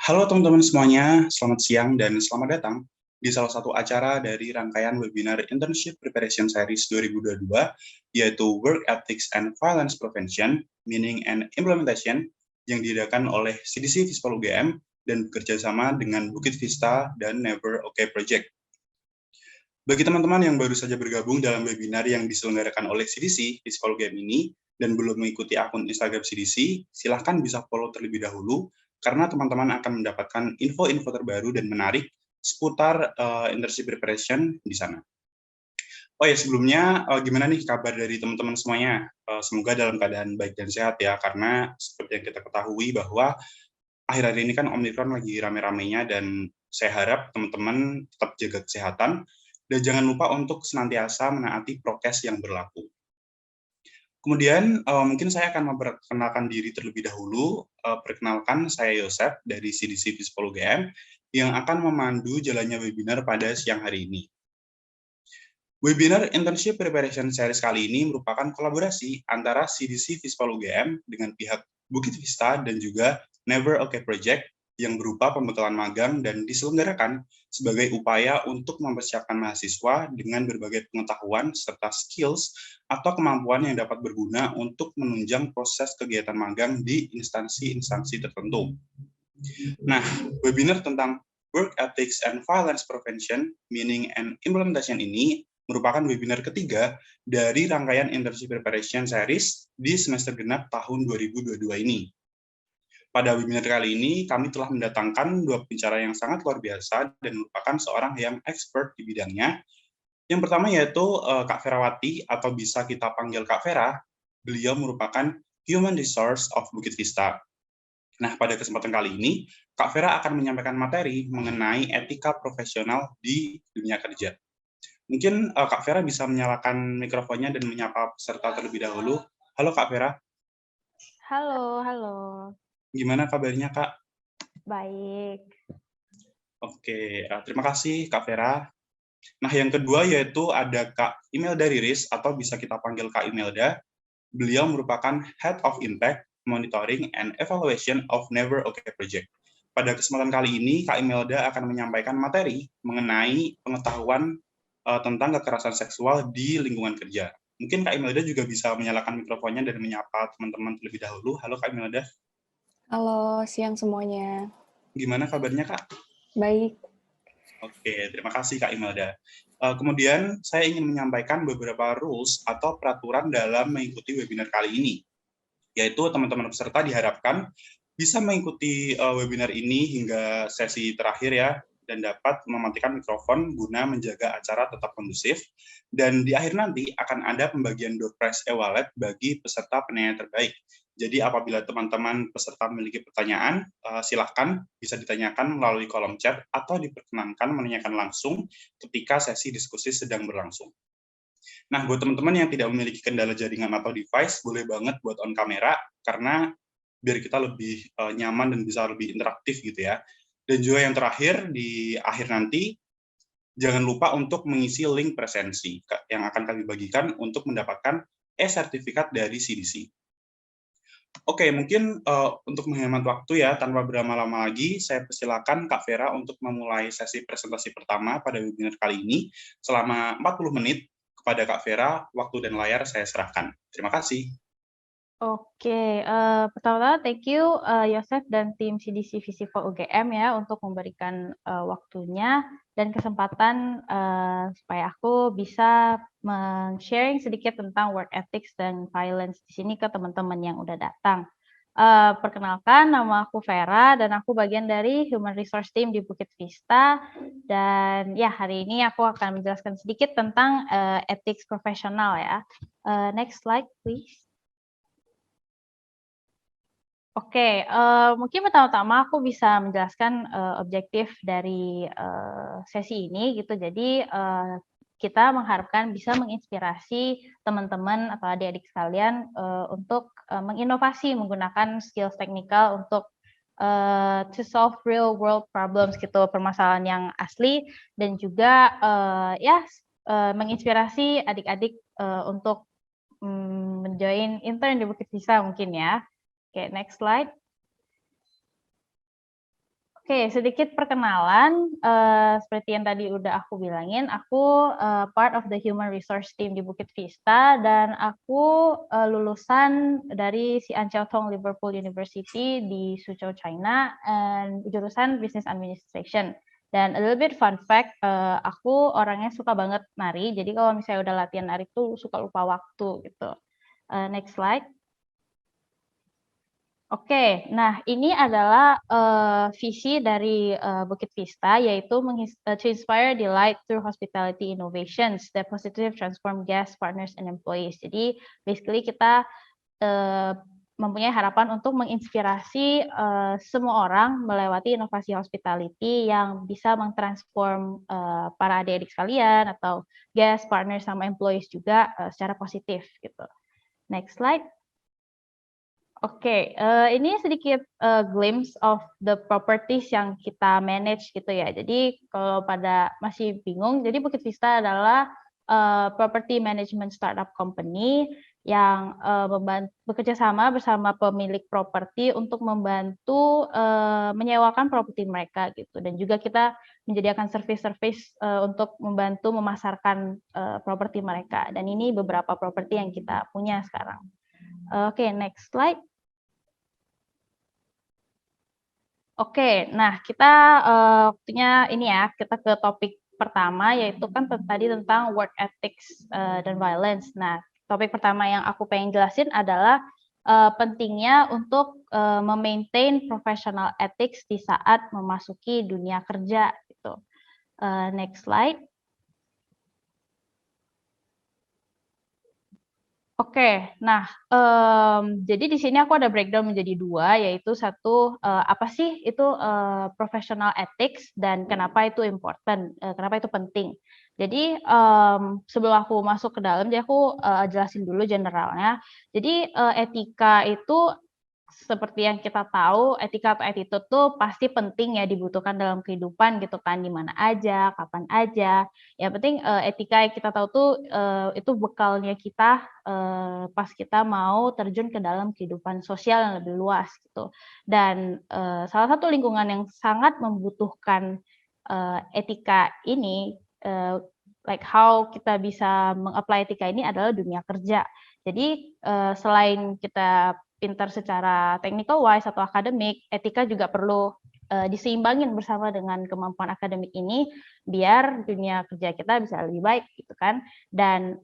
Halo teman-teman semuanya, selamat siang dan selamat datang di salah satu acara dari rangkaian webinar Internship Preparation Series 2022, yaitu Work Ethics and Violence Prevention, Meaning and Implementation, yang diadakan oleh CDC Fispal UGM dan bekerjasama dengan Bukit Vista dan Never OK Project. Bagi teman-teman yang baru saja bergabung dalam webinar yang diselenggarakan oleh CDC Fispal UGM ini, dan belum mengikuti akun Instagram CDC, silahkan bisa follow terlebih dahulu karena teman-teman akan mendapatkan info-info terbaru dan menarik seputar internship preparation di sana. Oh ya, sebelumnya gimana nih kabar dari teman-teman semuanya? Semoga dalam keadaan baik dan sehat ya, karena seperti yang kita ketahui bahwa akhir-akhir ini kan Omicron lagi rame-ramenya dan saya harap teman-teman tetap jaga kesehatan dan jangan lupa untuk senantiasa menaati prokes yang berlaku. Kemudian mungkin saya akan memperkenalkan diri terlebih dahulu. Perkenalkan, saya Yosef dari CDC Fispal UGM yang akan memandu jalannya webinar pada siang hari ini. Webinar Internship Preparation Series kali ini merupakan kolaborasi antara CDC Fispal UGM dengan pihak Bukit Vista dan juga Never OK Project yang berupa pembekalan magang dan diselenggarakan sebagai upaya untuk mempersiapkan mahasiswa dengan berbagai pengetahuan serta skills atau kemampuan yang dapat berguna untuk menunjang proses kegiatan magang di instansi-instansi tertentu. Nah, webinar tentang Work Ethics and Violence Prevention, Meaning and Implementation ini merupakan webinar ketiga dari rangkaian Internship Preparation Series di semester genap tahun 2022 ini. Pada webinar kali ini, kami telah mendatangkan dua pembicara yang sangat luar biasa dan merupakan seorang yang expert di bidangnya. Yang pertama yaitu Kak Ferawati, atau bisa kita panggil Kak Vera. Beliau merupakan Human Resource of Bukit Vista. Nah, pada kesempatan kali ini, Kak Vera akan menyampaikan materi mengenai etika profesional di dunia kerja. Mungkin Kak Vera bisa menyalakan mikrofonnya dan menyapa peserta terlebih dahulu. Halo Kak Vera. Halo, halo. Gimana kabarnya Kak? Baik. Oke, terima kasih Kak Vera. Nah, yang kedua yaitu ada Kak Imelda Riris, atau bisa kita panggil Kak Imelda. Beliau merupakan Head of Impact, Monitoring, and Evaluation of Never OK Project. Pada kesempatan kali ini, Kak Imelda akan menyampaikan materi mengenai pengetahuan tentang kekerasan seksual di lingkungan kerja. Mungkin Kak Imelda juga bisa menyalakan mikrofonnya dan menyapa teman-teman terlebih dahulu. Halo Kak Imelda. Halo, siang semuanya. Gimana kabarnya Kak? Baik. Oke, terima kasih Kak Imelda. Kemudian saya ingin menyampaikan beberapa rules atau peraturan dalam mengikuti webinar kali ini, yaitu teman-teman peserta diharapkan bisa mengikuti webinar ini hingga sesi terakhir ya, dan dapat mematikan mikrofon guna menjaga acara tetap kondusif. Dan di akhir nanti akan ada pembagian door prize e-wallet bagi peserta penilaian terbaik. Jadi apabila teman-teman peserta memiliki pertanyaan, silahkan bisa ditanyakan melalui kolom chat atau diperkenankan menanyakan langsung ketika sesi diskusi sedang berlangsung. Nah, buat teman-teman yang tidak memiliki kendala jaringan atau device, boleh banget buat on kamera, karena biar kita lebih nyaman dan bisa lebih interaktif gitu ya. Dan juga yang terakhir, di akhir nanti, jangan lupa untuk mengisi link presensi yang akan kami bagikan untuk mendapatkan e-sertifikat dari CDC. Oke, mungkin untuk menghemat waktu ya, tanpa berlama-lama lagi, saya persilakan Kak Vera untuk memulai sesi presentasi pertama pada webinar kali ini selama 40 menit. Kepada Kak Vera, waktu dan layar saya serahkan. Terima kasih. Oke, pertama-tama thank you, Yosef dan tim CDC Visivo UGM ya untuk memberikan waktunya dan kesempatan supaya aku bisa sharing sedikit tentang work ethics dan violence di sini ke teman-teman yang udah datang. Perkenalkan, nama aku Vera dan aku bagian dari Human Resource Team di Bukit Vista. Dan ya, hari ini aku akan menjelaskan sedikit tentang ethics profesional ya. Next slide, please. Oke, mungkin pertama-tama aku bisa menjelaskan objektif dari sesi ini gitu. Jadi kita mengharapkan bisa menginspirasi teman-teman atau adik-adik sekalian untuk menginovasi menggunakan skills teknikal untuk to solve real world problems gitu, permasalahan yang asli, dan juga menginspirasi adik-adik untuk menjoin intern di Bukit Vista mungkin ya. Oke, next slide. Oke, sedikit perkenalan. Seperti yang tadi udah aku bilangin, aku part of the human resource team di Bukit Vista, dan aku lulusan dari Sian Chiao Tong Liverpool University di Suzhou, China, and jurusan Business Administration. Dan a little bit fun fact, aku orangnya suka banget nari, jadi kalau misalnya udah latihan nari tuh suka lupa waktu gitu. Next slide. Oke, nah ini adalah visi dari Bukit Vista, yaitu to inspire delight through hospitality innovations that positive transform guests, partners, and employees. Jadi basically kita mempunyai harapan untuk menginspirasi semua orang melewati inovasi hospitality yang bisa mentransform para adik-adik sekalian atau guest, partners, sama employees juga secara positif gitu. Next slide. Oke, ini sedikit glimpse of the properties yang kita manage gitu ya. Jadi kalau pada masih bingung, jadi Bukit Vista adalah property management startup company yang bekerja sama bersama pemilik properti untuk membantu menyewakan properti mereka gitu. Dan juga kita menyediakan service-service untuk membantu memasarkan properti mereka. Dan ini beberapa properti yang kita punya sekarang. Oke, next slide. Oke, nah kita waktunya ini ya, kita ke topik pertama, yaitu kan tadi tentang work ethics dan violence. Nah, topik pertama yang aku pengen jelasin adalah pentingnya untuk memaintain professional ethics di saat memasuki dunia kerja gitu. Next slide. Oke, nah jadi di sini aku ada breakdown menjadi dua, yaitu satu apa sih itu professional ethics dan kenapa itu important, kenapa itu penting. Jadi sebelum aku masuk ke dalam, jadi aku jelasin dulu generalnya. Jadi etika itu seperti yang kita tahu, etika atau attitude tuh pasti penting ya, dibutuhkan dalam kehidupan gitu kan, di mana aja, kapan aja. Yang penting etika yang kita tahu tuh itu bekalnya kita pas kita mau terjun ke dalam kehidupan sosial yang lebih luas gitu. Dan salah satu lingkungan yang sangat membutuhkan etika ini, like how kita bisa mengapply etika ini adalah dunia kerja. Jadi selain kita pintar secara technical wise atau akademik, etika juga perlu diseimbangin bersama dengan kemampuan akademik ini biar dunia kerja kita bisa lebih baik gitu kan. Dan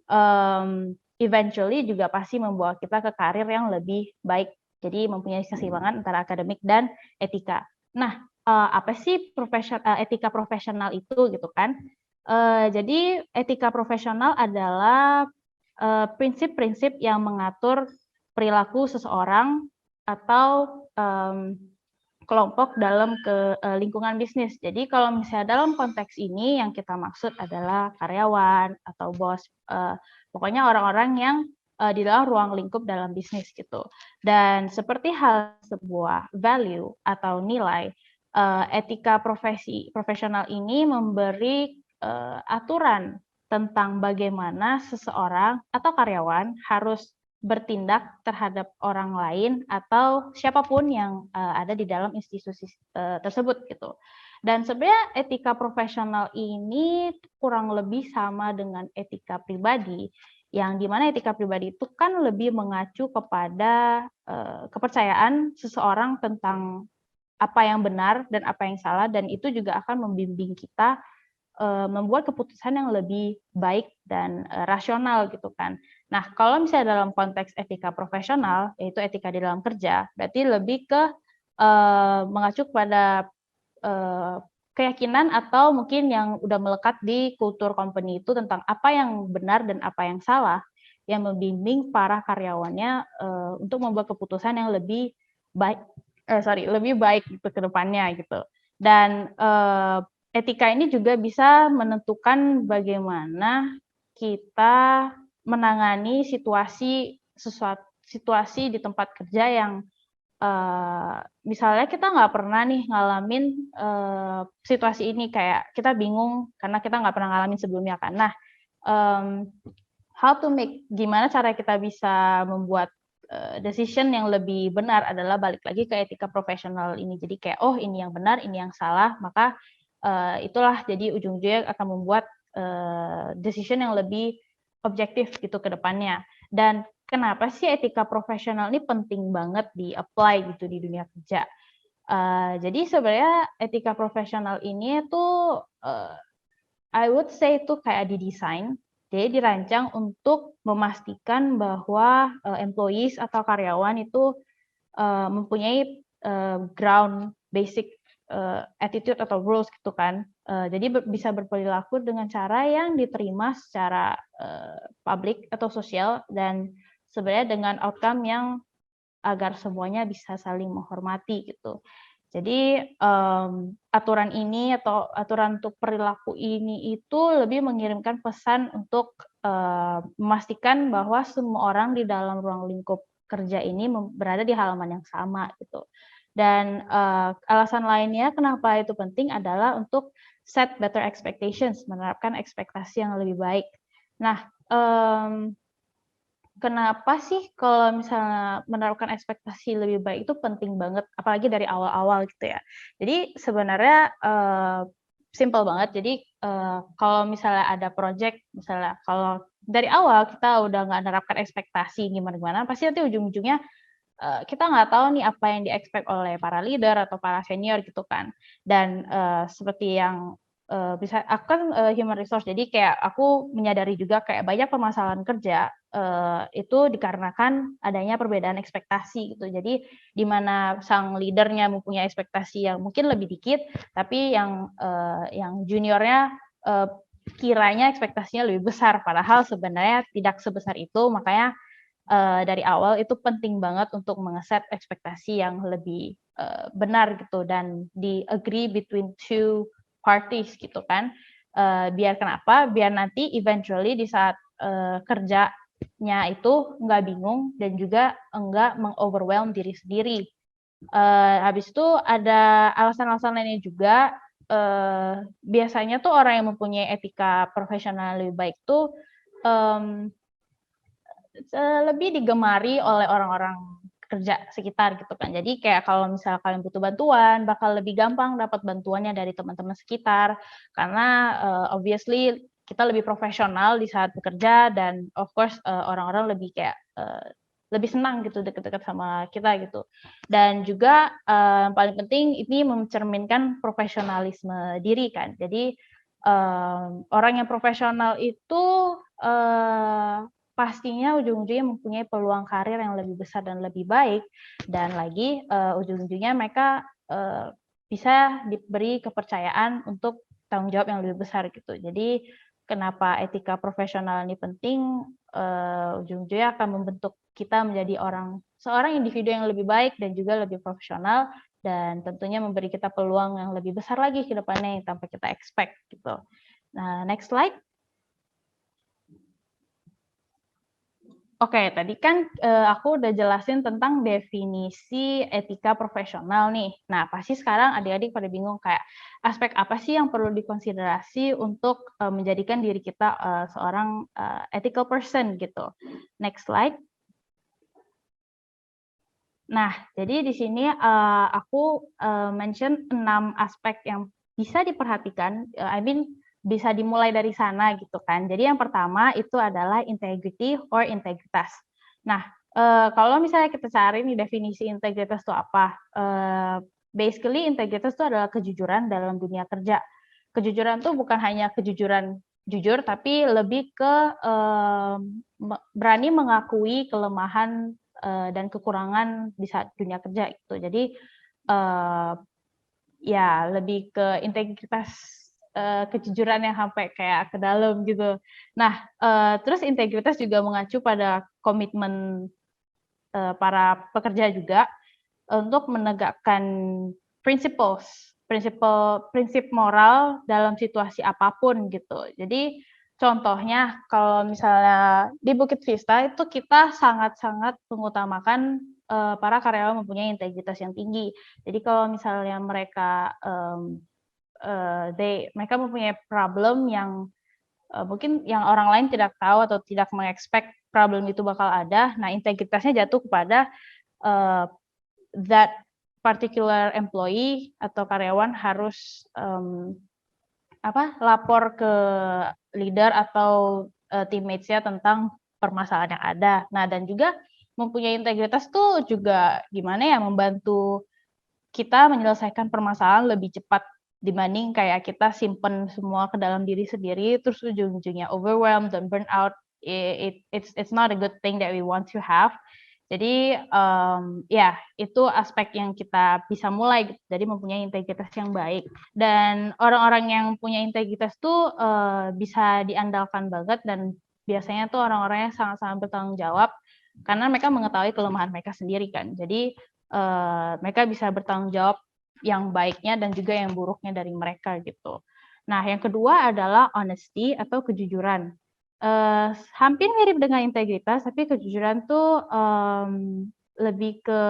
eventually juga pasti membawa kita ke karir yang lebih baik. Jadi mempunyai keseimbangan antara akademik dan etika. Nah, apa sih etika profesional itu gitu kan? Jadi etika profesional adalah prinsip-prinsip yang mengatur perilaku seseorang atau kelompok dalam lingkungan bisnis. Jadi kalau misalnya dalam konteks ini yang kita maksud adalah karyawan atau bos, pokoknya orang-orang yang di dalam ruang lingkup dalam bisnis gitu. Dan seperti hal sebuah value atau nilai, etika profesional ini memberi aturan tentang bagaimana seseorang atau karyawan harus bertindak terhadap orang lain atau siapapun yang ada di dalam institusi tersebut gitu. Dan sebenarnya etika profesional ini kurang lebih sama dengan etika pribadi, yang dimana etika pribadi itu kan lebih mengacu kepada kepercayaan seseorang tentang apa yang benar dan apa yang salah, dan itu juga akan membimbing kita membuat keputusan yang lebih baik dan rasional gitu kan. Nah, kalau misalnya dalam konteks etika profesional, yaitu etika di dalam kerja, berarti lebih ke mengacu pada keyakinan atau mungkin yang udah melekat di kultur company itu tentang apa yang benar dan apa yang salah, yang membimbing para karyawannya untuk membuat keputusan yang lebih baik, lebih baik gitu ke depannya gitu. Dan etika ini juga bisa menentukan bagaimana kita menangani situasi di tempat kerja yang misalnya kita nggak pernah nih ngalamin situasi ini, kayak kita bingung karena kita nggak pernah ngalamin sebelumnya kan. Nah, gimana cara kita bisa membuat decision yang lebih benar adalah balik lagi ke etika profesional ini. Jadi kayak ini yang benar, ini yang salah, maka itulah jadi ujung-ujungnya akan membuat decision yang lebih objektif gitu ke depannya. Dan kenapa sih etika profesional ini penting banget di-apply gitu di dunia kerja? Jadi sebenarnya etika profesional ini tuh I would say itu kayak didesain, jadi dirancang untuk memastikan bahwa employees atau karyawan itu mempunyai ground basic attitude atau rules gitu kan. Jadi bisa berperilaku dengan cara yang diterima secara publik atau sosial dan sebenarnya dengan outcome yang agar semuanya bisa saling menghormati gitu. Jadi aturan ini atau aturan untuk perilaku ini itu lebih mengirimkan pesan untuk memastikan bahwa semua orang di dalam ruang lingkup kerja ini berada di halaman yang sama gitu. Dan alasan lainnya kenapa itu penting adalah untuk set better expectations, menerapkan ekspektasi yang lebih baik. Nah, kenapa sih kalau misalnya menaruhkan ekspektasi lebih baik itu penting banget, apalagi dari awal-awal gitu ya. Jadi sebenarnya simple banget. Jadi kalau misalnya ada project, misalnya kalau dari awal kita udah nggak menerapkan ekspektasi gimana-gimana, pasti nanti ujung-ujungnya kita nggak tahu nih apa yang di-expect oleh para leader atau para senior gitu kan. Dan seperti yang bisa aku kan human resource, jadi kayak aku menyadari juga kayak banyak permasalahan kerja itu dikarenakan adanya perbedaan ekspektasi gitu. Jadi di mana sang leadernya mempunyai ekspektasi yang mungkin lebih dikit, tapi yang juniornya kiranya ekspektasinya lebih besar, padahal sebenarnya tidak sebesar itu. Makanya dari awal itu penting banget untuk mengeset ekspektasi yang lebih benar gitu dan di agree between two parties gitu kan. Biar kenapa? Biar nanti eventually di saat kerjanya itu nggak bingung dan juga nggak mengoverwhelm diri sendiri. Habis itu ada alasan-alasan lainnya juga. Biasanya tuh orang yang mempunyai etika profesional lebih baik tuh lebih digemari oleh orang-orang kerja sekitar gitu kan. Jadi kayak kalau misalnya kalian butuh bantuan, bakal lebih gampang dapat bantuannya dari teman-teman sekitar karena obviously kita lebih profesional di saat bekerja dan of course orang-orang lebih kayak lebih senang gitu deket-deket sama kita gitu. Dan juga paling penting ini mencerminkan profesionalisme diri kan. Jadi orang yang profesional itu pastinya ujung-ujungnya mempunyai peluang karir yang lebih besar dan lebih baik, dan lagi ujung-ujungnya mereka bisa diberi kepercayaan untuk tanggung jawab yang lebih besar gitu. Jadi kenapa etika profesional ini penting, ujung-ujungnya akan membentuk kita menjadi seorang individu yang lebih baik dan juga lebih profesional, dan tentunya memberi kita peluang yang lebih besar lagi ke depannya yang tanpa kita expect gitu. Nah, next slide. Oke, tadi kan aku udah jelasin tentang definisi etika profesional nih. Nah, pasti sekarang adik-adik pada bingung kayak aspek apa sih yang perlu dikonsiderasi untuk menjadikan diri kita seorang ethical person gitu. Next slide. Nah, jadi di sini aku mention 6 aspek yang bisa diperhatikan, bisa dimulai dari sana gitu kan. Jadi yang pertama itu adalah integrity or integritas. Nah, kalau misalnya kita cari nih definisi integritas itu apa? Basically integritas itu adalah kejujuran dalam dunia kerja. Kejujuran itu bukan hanya kejujuran jujur, tapi lebih ke berani mengakui kelemahan dan kekurangan di saat dunia kerja gitu. Jadi ya lebih ke integritas kejujuran yang sampai kayak ke dalam gitu. Nah, terus integritas juga mengacu pada komitmen para pekerja juga untuk menegakkan prinsip moral dalam situasi apapun gitu. Jadi contohnya kalau misalnya di Bukit Vista itu kita sangat-sangat mengutamakan para karyawan mempunyai integritas yang tinggi. Jadi kalau misalnya mereka mempunyai problem yang mungkin yang orang lain tidak tahu atau tidak mengexpect problem itu bakal ada. Nah, integritasnya jatuh kepada that particular employee atau karyawan harus lapor ke leader atau teammates-nya tentang permasalahan yang ada. Nah, dan juga mempunyai integritas tuh juga gimana ya, membantu kita menyelesaikan permasalahan lebih cepat dibanding kayak kita simpen semua ke dalam diri sendiri terus ujung-ujungnya overwhelmed dan burn out. It's not a good thing that we want to have. Jadi ya itu aspek yang kita bisa mulai, jadi mempunyai integritas yang baik. Dan orang-orang yang punya integritas tuh bisa diandalkan banget, dan biasanya tuh orang-orang yang sangat-sangat bertanggung jawab karena mereka mengetahui kelemahan mereka sendiri kan. Jadi mereka bisa bertanggung jawab yang baiknya dan juga yang buruknya dari mereka gitu. Nah, yang kedua adalah honesty atau kejujuran. Hampir mirip dengan integritas, tapi kejujuran tuh lebih ke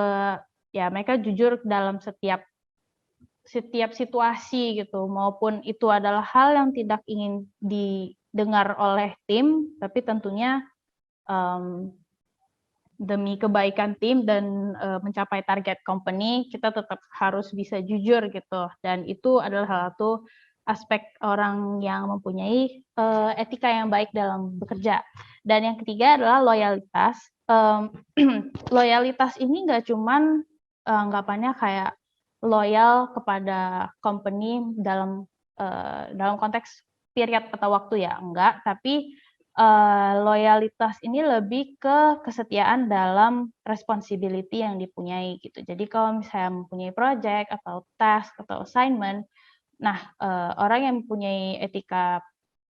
ya mereka jujur dalam setiap situasi gitu, maupun itu adalah hal yang tidak ingin didengar oleh tim, tapi tentunya demi kebaikan tim dan mencapai target company, kita tetap harus bisa jujur gitu. Dan itu adalah salah satu aspek orang yang mempunyai etika yang baik dalam bekerja. Dan yang ketiga adalah loyalitas. Loyalitas ini nggak cuman anggapannya kayak loyal kepada company dalam konteks period atau waktu ya, enggak, tapi loyalitas ini lebih ke kesetiaan dalam responsibility yang dipunyai gitu. Jadi kalau misalnya mempunyai project atau task atau assignment, nah orang yang mempunyai etika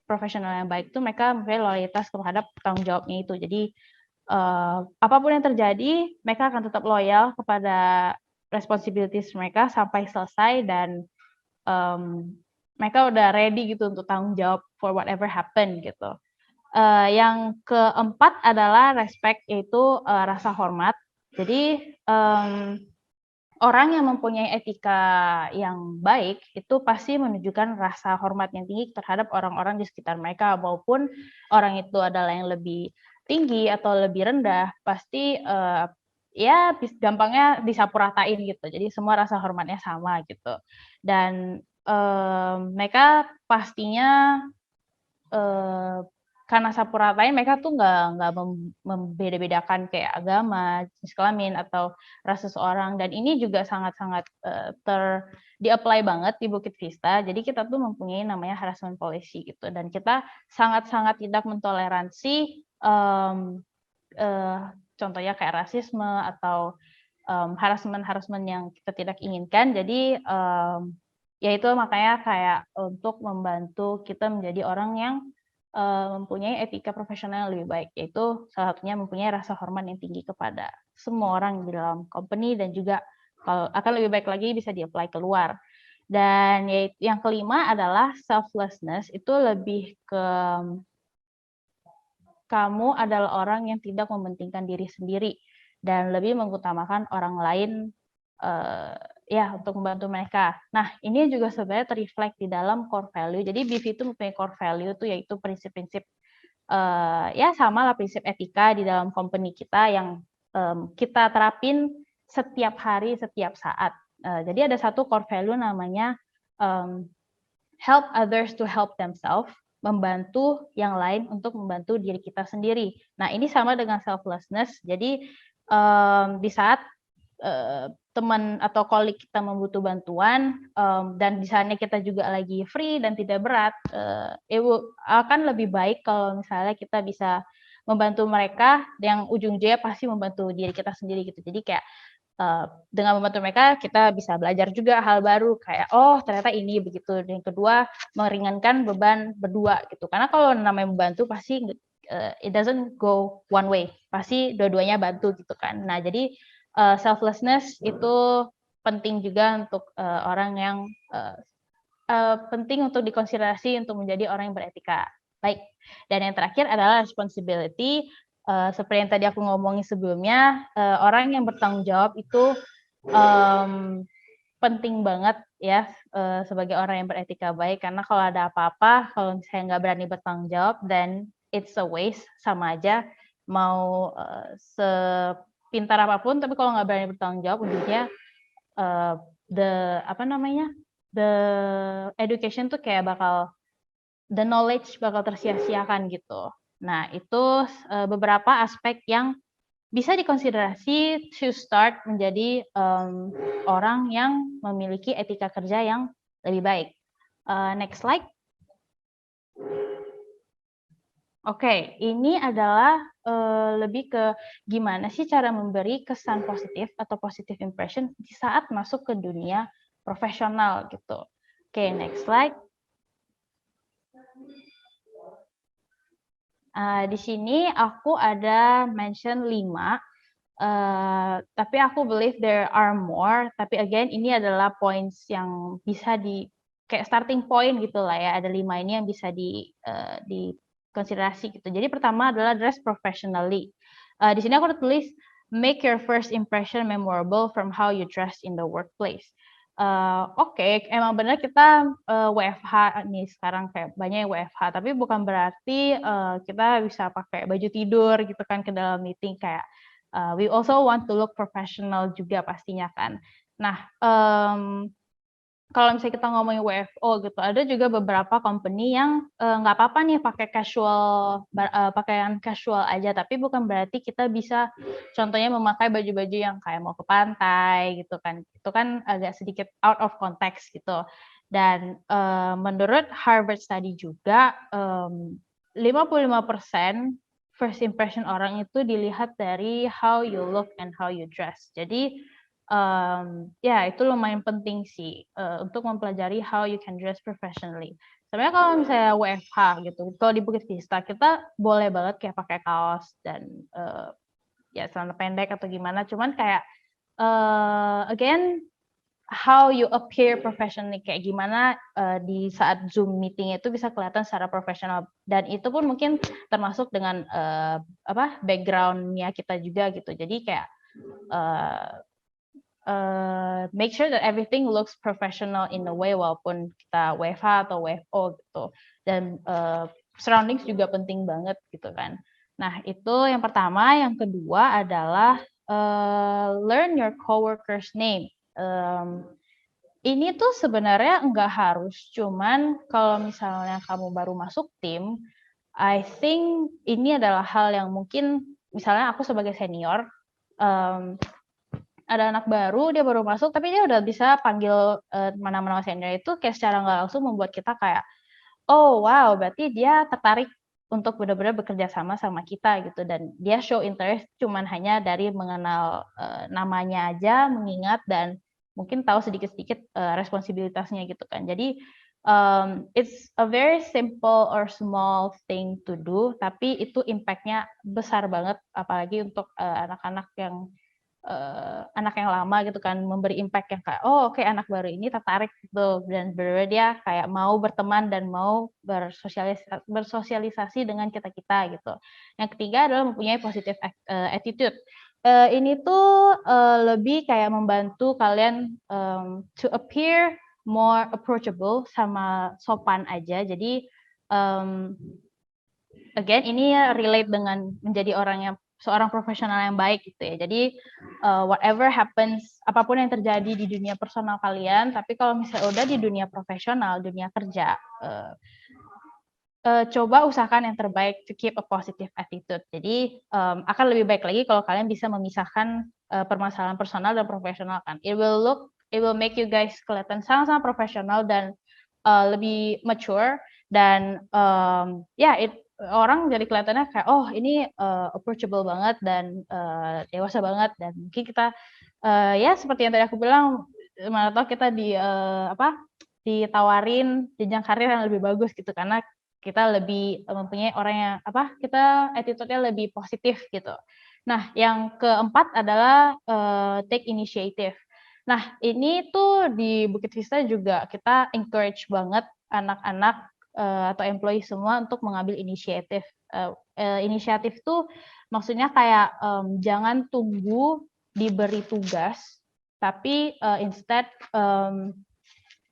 profesional yang baik itu mereka mempunyai loyalitas terhadap tanggung jawabnya itu. Jadi apapun yang terjadi, mereka akan tetap loyal kepada responsibilities mereka sampai selesai, dan mereka udah ready gitu untuk tanggung jawab for whatever happen gitu. Yang keempat adalah respect, yaitu rasa hormat. Jadi orang yang mempunyai etika yang baik itu pasti menunjukkan rasa hormat yang tinggi terhadap orang-orang di sekitar mereka, maupun orang itu adalah yang lebih tinggi atau lebih rendah, pasti ya gampangnya disapu ratain gitu. Jadi semua rasa hormatnya sama gitu. Dan mereka pastinya karena sapu ratain, mereka tuh nggak membeda-bedakan kayak agama, jenis kelamin atau ras seseorang, dan ini juga sangat-sangat di-apply banget di Bukit Vista. Jadi kita tuh mempunyai namanya harassment policy gitu, dan kita sangat-sangat tidak mentoleransi contohnya kayak rasisme atau harassment yang kita tidak inginkan. Jadi ya itu makanya kayak untuk membantu kita menjadi orang yang mempunyai etika profesional yang lebih baik, yaitu salah satunya mempunyai rasa hormat yang tinggi kepada semua orang di dalam company, dan juga kalau akan lebih baik lagi bisa di-apply keluar. Dan yang kelima adalah selflessness, itu lebih ke kamu adalah orang yang tidak mementingkan diri sendiri dan lebih mengutamakan orang lain ya untuk membantu mereka. Nah, ini juga sebenarnya terreflect di dalam core value. Jadi BIF itu mempunyai core value itu yaitu prinsip-prinsip ya sama lah prinsip etika di dalam company kita yang kita terapin setiap hari, setiap saat. Jadi ada satu core value namanya help others to help themselves, membantu yang lain untuk membantu diri kita sendiri. Nah, ini sama dengan selflessness. Jadi di saat teman atau kolik kita membutuh bantuan dan di sana kita juga lagi free dan tidak berat, akan lebih baik kalau misalnya kita bisa membantu mereka, yang ujung-ujungnya pasti membantu diri kita sendiri gitu. Jadi kayak dengan membantu mereka kita bisa belajar juga hal baru, kayak oh ternyata ini begitu. Dan yang kedua, meringankan beban berdua gitu, karena kalau namanya membantu pasti it doesn't go one way, pasti dua-duanya bantu gitu kan. Nah, jadi selflessness itu penting juga untuk orang yang penting untuk dikonsiderasi untuk menjadi orang yang beretika baik. Dan yang terakhir adalah responsibility. Seperti yang tadi aku ngomongin sebelumnya, orang yang bertanggung jawab itu penting banget ya sebagai orang yang beretika baik, karena kalau ada apa-apa, kalau misalnya nggak berani bertanggung jawab, then it's a waste, sama aja mau sepintar apapun, tapi kalau nggak berani bertanggung jawab, ujungnya the education tuh kayak the knowledge bakal tersia-siakan gitu. Nah, itu beberapa aspek yang bisa dikonsiderasi to start menjadi orang yang memiliki etika kerja yang lebih baik. Next slide. Oke, ini adalah lebih ke gimana sih cara memberi kesan positif atau positive impression di saat masuk ke dunia profesional gitu. Oke, next slide. Di sini aku ada mention 5, tapi aku believe there are more. Tapi again, ini adalah points yang bisa kayak starting point gitu lah ya. Ada 5 ini yang bisa dikonsiderasi gitu. Jadi pertama adalah dress professionally. Di sini aku tulis make your first impression memorable from how you dress in the workplace. Oke, emang benar kita WFH nih sekarang, kayak banyak yang WFH, tapi bukan berarti kita bisa pakai baju tidur gitu kan ke dalam meeting, kayak we also want to look professional juga pastinya kan. Nah, kalau misalnya kita ngomongin WFO gitu, ada juga beberapa company yang nggak apa-apa nih pakai pakaian casual aja, tapi bukan berarti kita bisa contohnya memakai baju-baju yang kayak mau ke pantai gitu kan. Itu kan agak sedikit out of context gitu. Dan menurut Harvard study juga 55% first impression orang itu dilihat dari how you look and how you dress. Jadi ya itu lumayan penting sih untuk mempelajari how you can dress professionally. Sebenarnya kalau misalnya WFH gitu, kalau di Bukit Vista kita boleh banget kayak pakai kaos dan ya celana pendek atau gimana. Cuman kayak again how you appear professionally, kayak gimana di saat Zoom meeting itu bisa kelihatan secara profesional, dan itu pun mungkin termasuk dengan background-nya kita juga gitu. Jadi kayak make sure that everything looks professional in a way walaupun kita WFH atau WFO gitu. Dan surroundings juga penting banget gitu kan. Nah, itu yang pertama. Yang kedua adalah learn your coworkers name. Ini tuh sebenarnya nggak harus, cuman kalau misalnya kamu baru masuk tim, I think ini adalah hal yang mungkin, misalnya aku sebagai senior, ada anak baru, dia baru masuk, tapi dia udah bisa panggil nama-nama senior, itu kayak secara nggak langsung membuat kita kayak, oh wow, berarti dia tertarik untuk benar-benar bekerja sama kita gitu, dan dia show interest cuman hanya dari mengenal namanya aja, mengingat dan mungkin tahu sedikit-sedikit responsibilitasnya gitu kan. Jadi it's a very simple or small thing to do, tapi itu impact-nya besar banget, apalagi untuk anak-anak yang lama gitu kan, memberi impact yang kayak, oh oke, anak baru ini tertarik gitu, dan benar-benar dia kayak mau berteman dan mau bersosialisasi dengan kita gitu. Yang ketiga adalah mempunyai positive attitude. Ini tuh lebih kayak membantu kalian to appear more approachable, sama sopan aja. Jadi again ini relate dengan menjadi seorang profesional yang baik gitu ya. Jadi whatever happens, apapun yang terjadi di dunia personal kalian, tapi kalau misalnya udah di dunia profesional, dunia kerja, coba usahakan yang terbaik to keep a positive attitude. Jadi akan lebih baik lagi kalau kalian bisa memisahkan permasalahan personal dan profesional kan. It will make you guys kelihatan sangat-sangat profesional dan lebih mature, dan orang jadi kelihatannya kayak, oh ini approachable banget dan dewasa banget, dan mungkin kita ya seperti yang tadi aku bilang, mana tahu kita ditawarin jenjang karir yang lebih bagus gitu, karena kita lebih mempunyai orang yang kita attitude-nya lebih positif gitu. Nah, yang keempat adalah take initiative. Nah, ini tuh di Bukit Vista juga kita encourage banget anak-anak atau employee semua untuk mengambil inisiatif. Inisiatif tuh maksudnya kayak jangan tunggu diberi tugas Tapi instead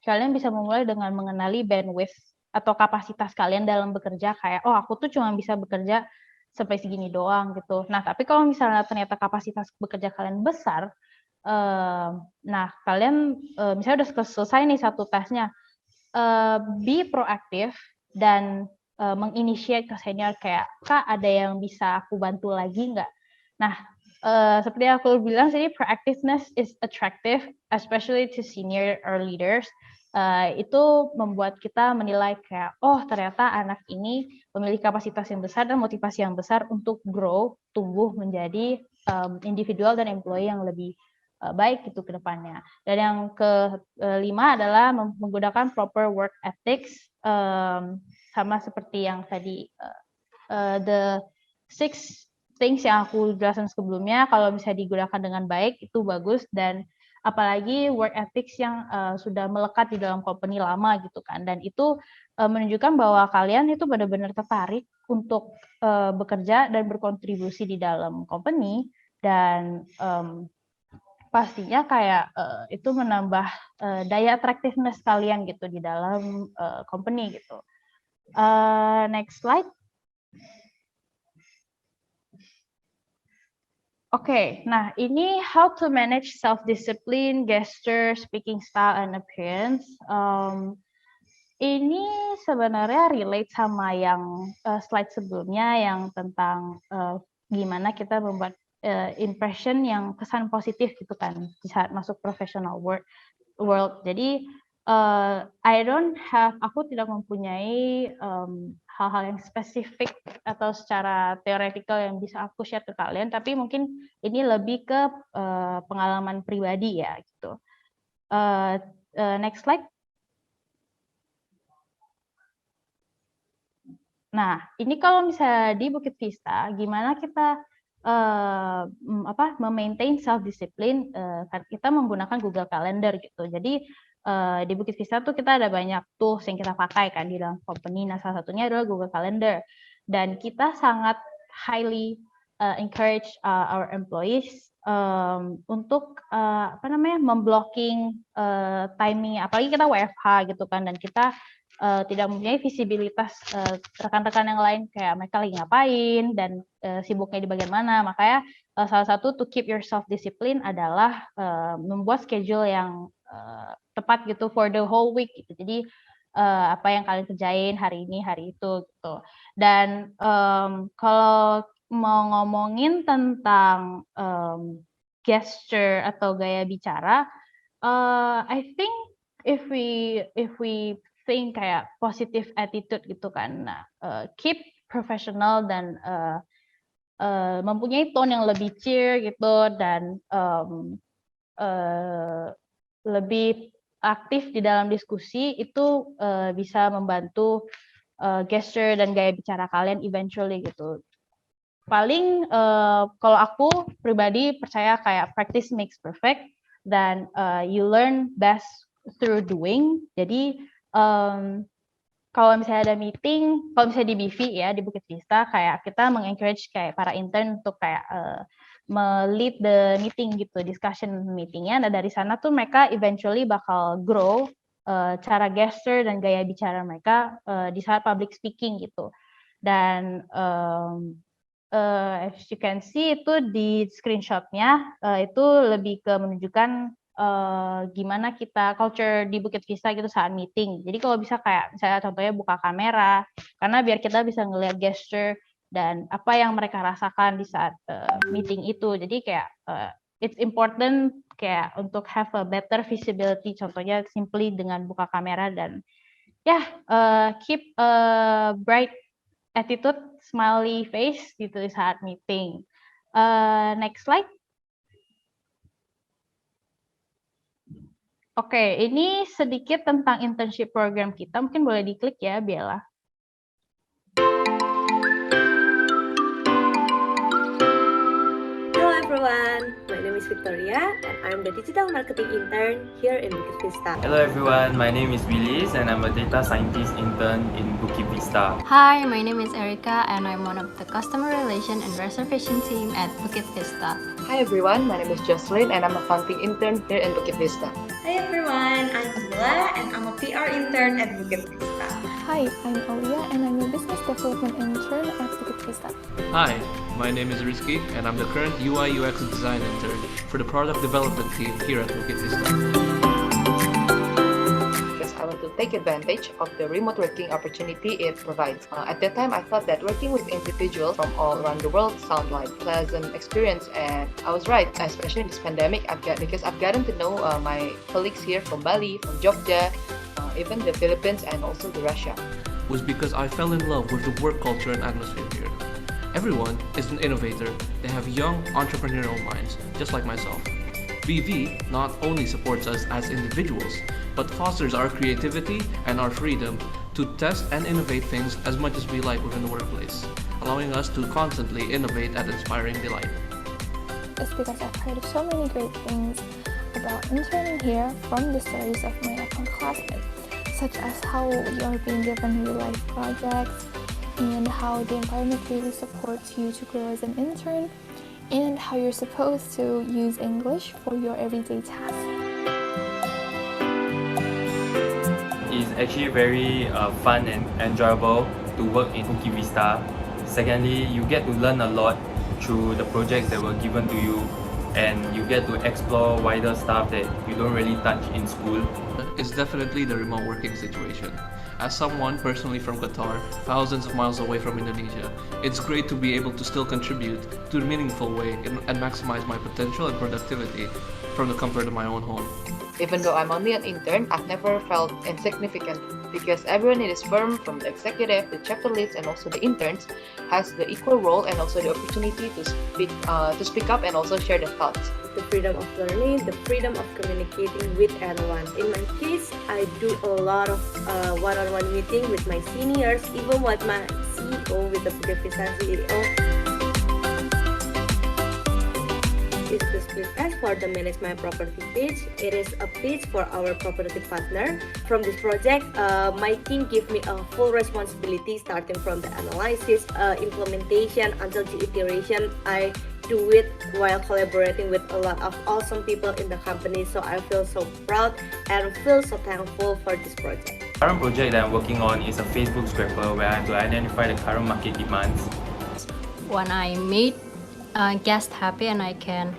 kalian bisa memulai dengan mengenali bandwidth atau kapasitas kalian dalam bekerja, kayak oh aku tuh cuma bisa bekerja sampai segini doang gitu. Nah tapi kalau misalnya ternyata kapasitas bekerja kalian besar, nah kalian misalnya udah selesai nih satu tesnya, be proaktif dan menginitiate ke senior kayak, Kak ada yang bisa aku bantu lagi nggak? Nah seperti yang aku bilang sini, proactiveness is attractive, especially to senior or leaders. Itu membuat kita menilai kayak, oh ternyata anak ini memiliki kapasitas yang besar dan motivasi yang besar untuk grow, tumbuh menjadi individual dan employee yang lebih baik gitu ke depannya. Dan yang kelima adalah menggunakan proper work ethics, sama seperti yang tadi the 6 things yang aku jelaskan sebelumnya. Kalau bisa digunakan dengan baik itu bagus, dan apalagi work ethics yang sudah melekat di dalam company lama gitu kan, dan itu menunjukkan bahwa kalian itu benar-benar tertarik untuk bekerja dan berkontribusi di dalam company, dan pastinya kayak itu menambah daya attractiveness kalian gitu di dalam company gitu. Next slide. Oke, nah ini how to manage self-discipline, gesture, speaking style, and appearance. Ini sebenarnya relate sama yang slide sebelumnya yang tentang gimana kita membuat impression yang kesan positif gitu kan di saat masuk professional world. Jadi aku tidak mempunyai hal-hal yang spesifik atau secara teoretikal yang bisa aku share ke kalian, tapi mungkin ini lebih ke pengalaman pribadi ya gitu. Next slide. Nah, ini kalau misalnya di Bukit Vista, gimana kita memaintain self-discipline, kita menggunakan Google Calendar gitu. Jadi di Bukit Vista tuh kita ada banyak tools yang kita pakai kan di dalam company. Nah, salah satunya adalah Google Calendar. Dan kita sangat highly encourage our employees untuk memblocking timing, apalagi kita WFH gitu kan, dan kita tidak mempunyai visibilitas rekan-rekan yang lain kayak mereka lagi ngapain dan sibuknya di bagian mana. Makanya salah satu to keep yourself discipline adalah membuat schedule yang tepat gitu for the whole week gitu. Jadi apa yang kalian kerjain hari ini, hari itu gitu. Dan kalau mau ngomongin tentang gesture atau gaya bicara, I think if we think kayak positive attitude gitu kan, nah, keep professional dan mempunyai tone yang lebih cheer gitu, dan lebih aktif di dalam diskusi, itu bisa membantu gesture dan gaya bicara kalian eventually gitu. Paling kalau aku pribadi percaya kayak practice makes perfect, dan you learn best through doing. Jadi kalau misalnya ada meeting, kalau misalnya di BV ya, di Bukit Vista, kayak kita mengencourage kayak para intern untuk kayak lead the meeting gitu, discussion meetingnya. Nah dari sana tuh mereka eventually bakal grow cara gesture dan gaya bicara mereka di saat public speaking gitu. Dan as you can see itu di screenshotnya itu lebih ke menunjukkan gimana kita culture di Bukit Vista gitu saat meeting. Jadi kalau bisa kayak misalnya contohnya buka kamera, karena biar kita bisa ngelihat gesture dan apa yang mereka rasakan di saat meeting itu. Jadi kayak it's important kayak untuk have a better visibility, contohnya simply dengan buka kamera, dan keep a bright attitude, smiley face gitu di saat meeting. Next slide. Oke, ini sedikit tentang internship program kita. Mungkin boleh diklik ya, Bella. Hello everyone, my name is Victoria and I'm the digital marketing intern here in Bukit Vista. Hello everyone, my name is Willis and I'm a data scientist intern in Bukit Vista. Hi, my name is Erica and I'm one of the customer relation and reservation team at Bukit Vista. Hi everyone, my name is Jocelyn and I'm a founding intern here in Bukit Vista. Hi everyone, I'm Zula and I'm a PR intern at Bukit Vista. Hi, I'm Alia and I'm a business development intern at Bukit Vista. Hi, my name is Rizky and I'm the current UI UX design intern for the product development team here at Bukit Vista. Because I want to take advantage of the remote working opportunity it provides. At that time, I thought that working with individuals from all around the world sounded like a pleasant experience, and I was right, especially in this pandemic, because I've gotten to know my colleagues here from Bali, from Jogja, even the Philippines and also the Russia. Was because I fell in love with the work culture and atmosphere here. Everyone is an innovator. They have young entrepreneurial minds, just like myself. BV not only supports us as individuals, but fosters our creativity and our freedom to test and innovate things as much as we like within the workplace, allowing us to constantly innovate at inspiring delight. It's because I've heard so many great things about interning here from the stories of my upcoming classmates, such as how you're being given real-life projects and how the environment really supports you to grow as an intern, and how you're supposed to use English for your everyday tasks. It's actually very fun and enjoyable to work in Bukit Vista. Secondly, you get to learn a lot through the projects that were given to you, and you get to explore wider stuff that you don't really touch in school. It's definitely the remote working situation. As someone personally from Qatar, thousands of miles away from Indonesia, it's great to be able to still contribute to a meaningful way and maximize my potential and productivity from the comfort of my own home. Even though I'm only an intern, I've never felt insignificant because everyone in this firm, from the executive, the chapter leads, and also the interns, has the equal role and also the opportunity to speak up and also share their thoughts. The freedom of learning, the freedom of communicating with anyone. In my case, I do a lot of one-on-one meeting with my seniors, even with my CEO, with the Bukit Vista CEO. Is the split as for the Manage My Property page. It is a page for our property partner. From this project, my team give me a full responsibility starting from the analysis, implementation until the iteration. I do it while collaborating with a lot of awesome people in the company, so I feel so proud and feel so thankful for this project. The current project that I'm working on is a Facebook scraper where I have to identify the current market demands. When I made guests happy and I can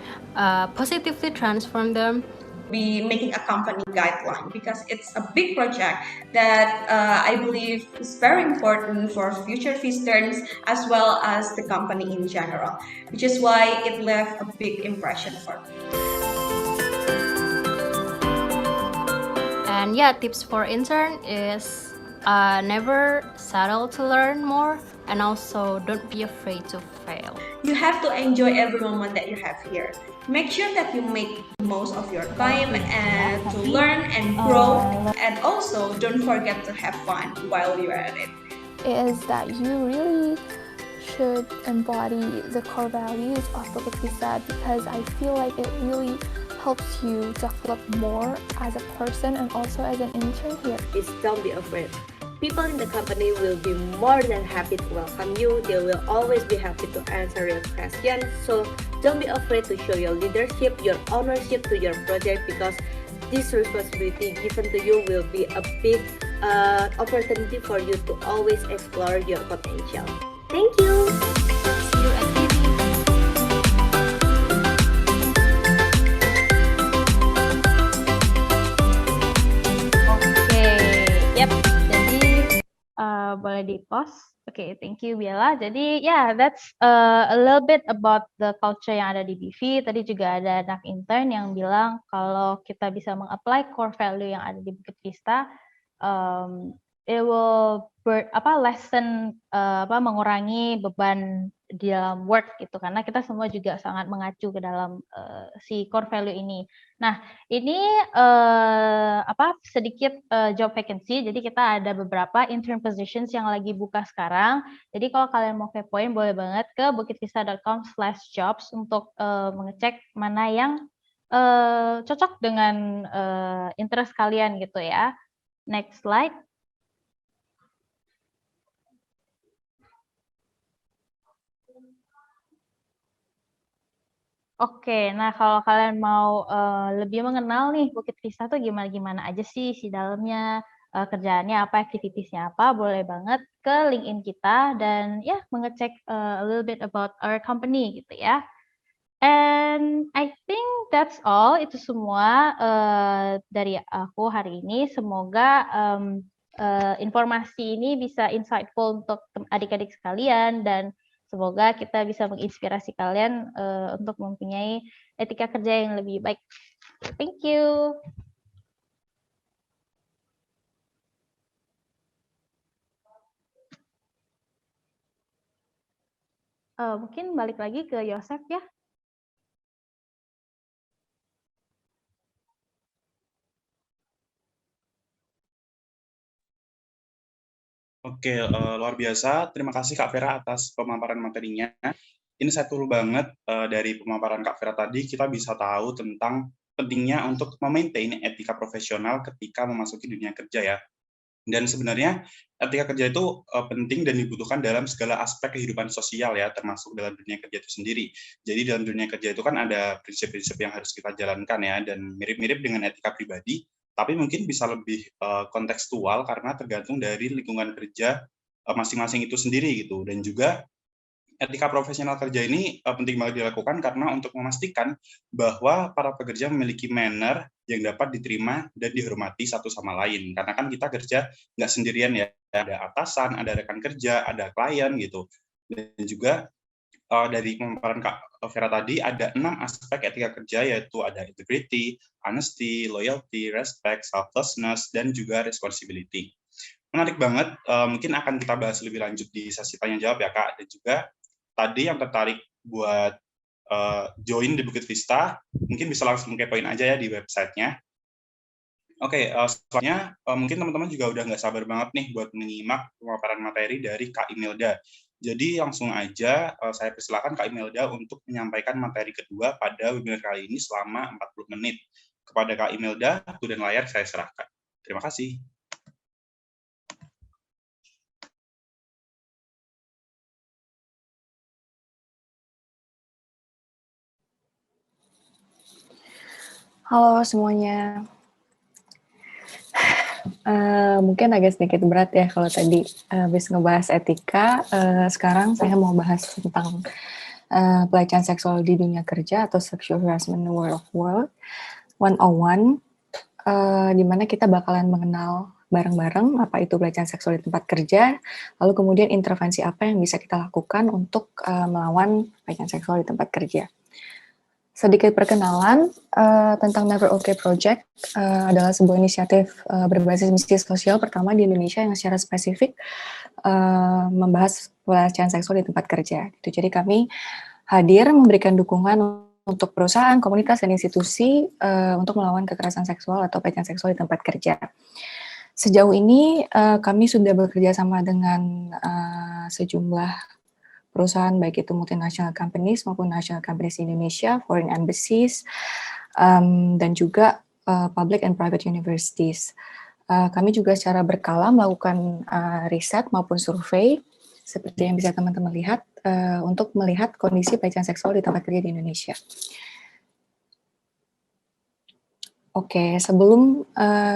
positively transform them. Be making a company guideline because it's a big project that I believe is very important for future visitors as well as the company in general, which is why it left a big impression for me. And yeah, tips for intern is never settle to learn more, and also don't be afraid to fail. You have to enjoy every moment that you have here. Make sure that you make the most of your time and to learn and grow, and also don't forget to have fun while you're at it. Is that you really should embody the core values of Bukit Vista, because I feel like it really helps you develop more as a person and also as an intern here. Is don't be afraid. People in the company will be more than happy to welcome you. They will always be happy to answer your questions. So don't be afraid to show your leadership, your ownership to your project, because this responsibility given to you will be a big opportunity for you to always explore your potential. Thank you. See you at TV. Yep. Jadi boleh di pause. Oke, thank you Bella. Jadi that's a little bit about the culture yang ada di BV. Tadi juga ada anak intern yang bilang kalau kita bisa meng-apply core value yang ada di Bukit Vista, it will lessen mengurangi beban di dalam work gitu, karena kita semua juga sangat mengacu ke dalam si core value ini. Nah, ini sedikit job vacancy. Jadi kita ada beberapa intern positions yang lagi buka sekarang. Jadi kalau kalian mau kepoin boleh banget ke bukitvista.com/jobs untuk mengecek mana yang cocok dengan interest kalian gitu ya. Next slide. Oke, nah kalau kalian mau lebih mengenal nih Bukit Vista tuh gimana-gimana aja sih si dalamnya, kerjaannya apa, activitiesnya apa, boleh banget ke LinkedIn kita dan ya mengecek a little bit about our company gitu ya. And I think that's all, itu semua dari aku hari ini. Semoga informasi ini bisa insightful untuk adik-adik sekalian dan semoga kita bisa menginspirasi kalian untuk mempunyai etika kerja yang lebih baik. Thank you. Mungkin balik lagi ke Yosef ya. Oke, luar biasa. Terima kasih Kak Vera atas pemaparan materinya. Insightful banget dari pemaparan Kak Vera tadi, kita bisa tahu tentang pentingnya untuk memaintain etika profesional ketika memasuki dunia kerja ya. Dan sebenarnya etika kerja itu penting dan dibutuhkan dalam segala aspek kehidupan sosial ya, termasuk dalam dunia kerja itu sendiri. Jadi dalam dunia kerja itu kan ada prinsip-prinsip yang harus kita jalankan ya, dan mirip-mirip dengan etika pribadi, tapi mungkin bisa lebih kontekstual karena tergantung dari lingkungan kerja masing-masing itu sendiri gitu. Dan juga etika profesional kerja ini penting banget dilakukan karena untuk memastikan bahwa para pekerja memiliki manner yang dapat diterima dan dihormati satu sama lain. Karena kan kita kerja nggak sendirian ya, ada atasan, ada rekan kerja, ada klien gitu. Dan juga dari pemaparan Kak Vera tadi ada 6 aspek etika kerja, yaitu ada integrity, honesty, loyalty, respect, selflessness, dan juga responsibility. Menarik banget, mungkin akan kita bahas lebih lanjut di sesi tanya jawab ya Kak. Dan juga tadi yang tertarik buat join di Bukit Vista, mungkin bisa langsung kepoin aja ya di websitenya. Oke, selanjutnya mungkin teman-teman juga udah nggak sabar banget nih buat menyimak pemaparan materi dari Kak Imelda. Jadi langsung aja saya persilakan Kak Imelda untuk menyampaikan materi kedua pada webinar kali ini selama 40 menit. Kepada Kak Imelda, waktu dan layar saya serahkan. Terima kasih. Halo semuanya. Mungkin agak sedikit berat ya kalau tadi habis ngebahas etika. Sekarang saya mau bahas tentang pelecehan seksual di dunia kerja atau sexual harassment in the world of work 101, di mana kita bakalan mengenal bareng-bareng apa itu pelecehan seksual di tempat kerja, lalu kemudian intervensi apa yang bisa kita lakukan untuk melawan pelecehan seksual di tempat kerja. Sedikit perkenalan tentang Never Okay Project adalah sebuah inisiatif berbasis misi sosial pertama di Indonesia yang secara spesifik membahas pelecehan seksual di tempat kerja. Jadi kami hadir memberikan dukungan untuk perusahaan, komunitas, dan institusi untuk melawan kekerasan seksual atau pelecehan seksual di tempat kerja. Sejauh ini kami sudah bekerja sama dengan sejumlah perusahaan baik itu multinational companies maupun national companies di Indonesia, foreign embassies, dan juga public and private universities. Kami juga secara berkala melakukan riset maupun survei seperti yang bisa teman-teman lihat untuk melihat kondisi pelecehan seksual di tempat kerja di Indonesia. Oke, sebelum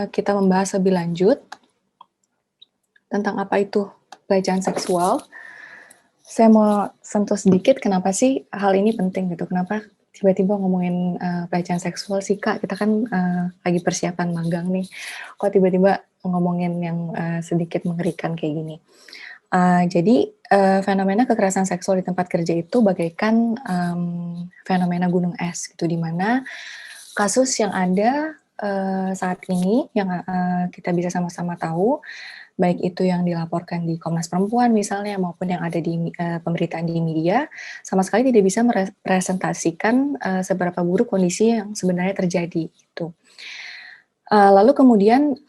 kita membahas lebih lanjut tentang apa itu pelecehan seksual, saya mau sentuh sedikit kenapa sih hal ini penting gitu. Kenapa tiba-tiba ngomongin pelecehan seksual sih Kak? Kita kan lagi persiapan magang nih. Kok tiba-tiba ngomongin yang sedikit mengerikan kayak gini? Jadi fenomena kekerasan seksual di tempat kerja itu bagaikan fenomena gunung es gitu, di mana kasus yang ada saat ini yang kita bisa sama-sama tahu, baik itu yang dilaporkan di Komnas Perempuan misalnya maupun yang ada di pemberitaan di media, sama sekali tidak bisa merepresentasikan seberapa buruk kondisi yang sebenarnya terjadi gitu. Lalu kemudian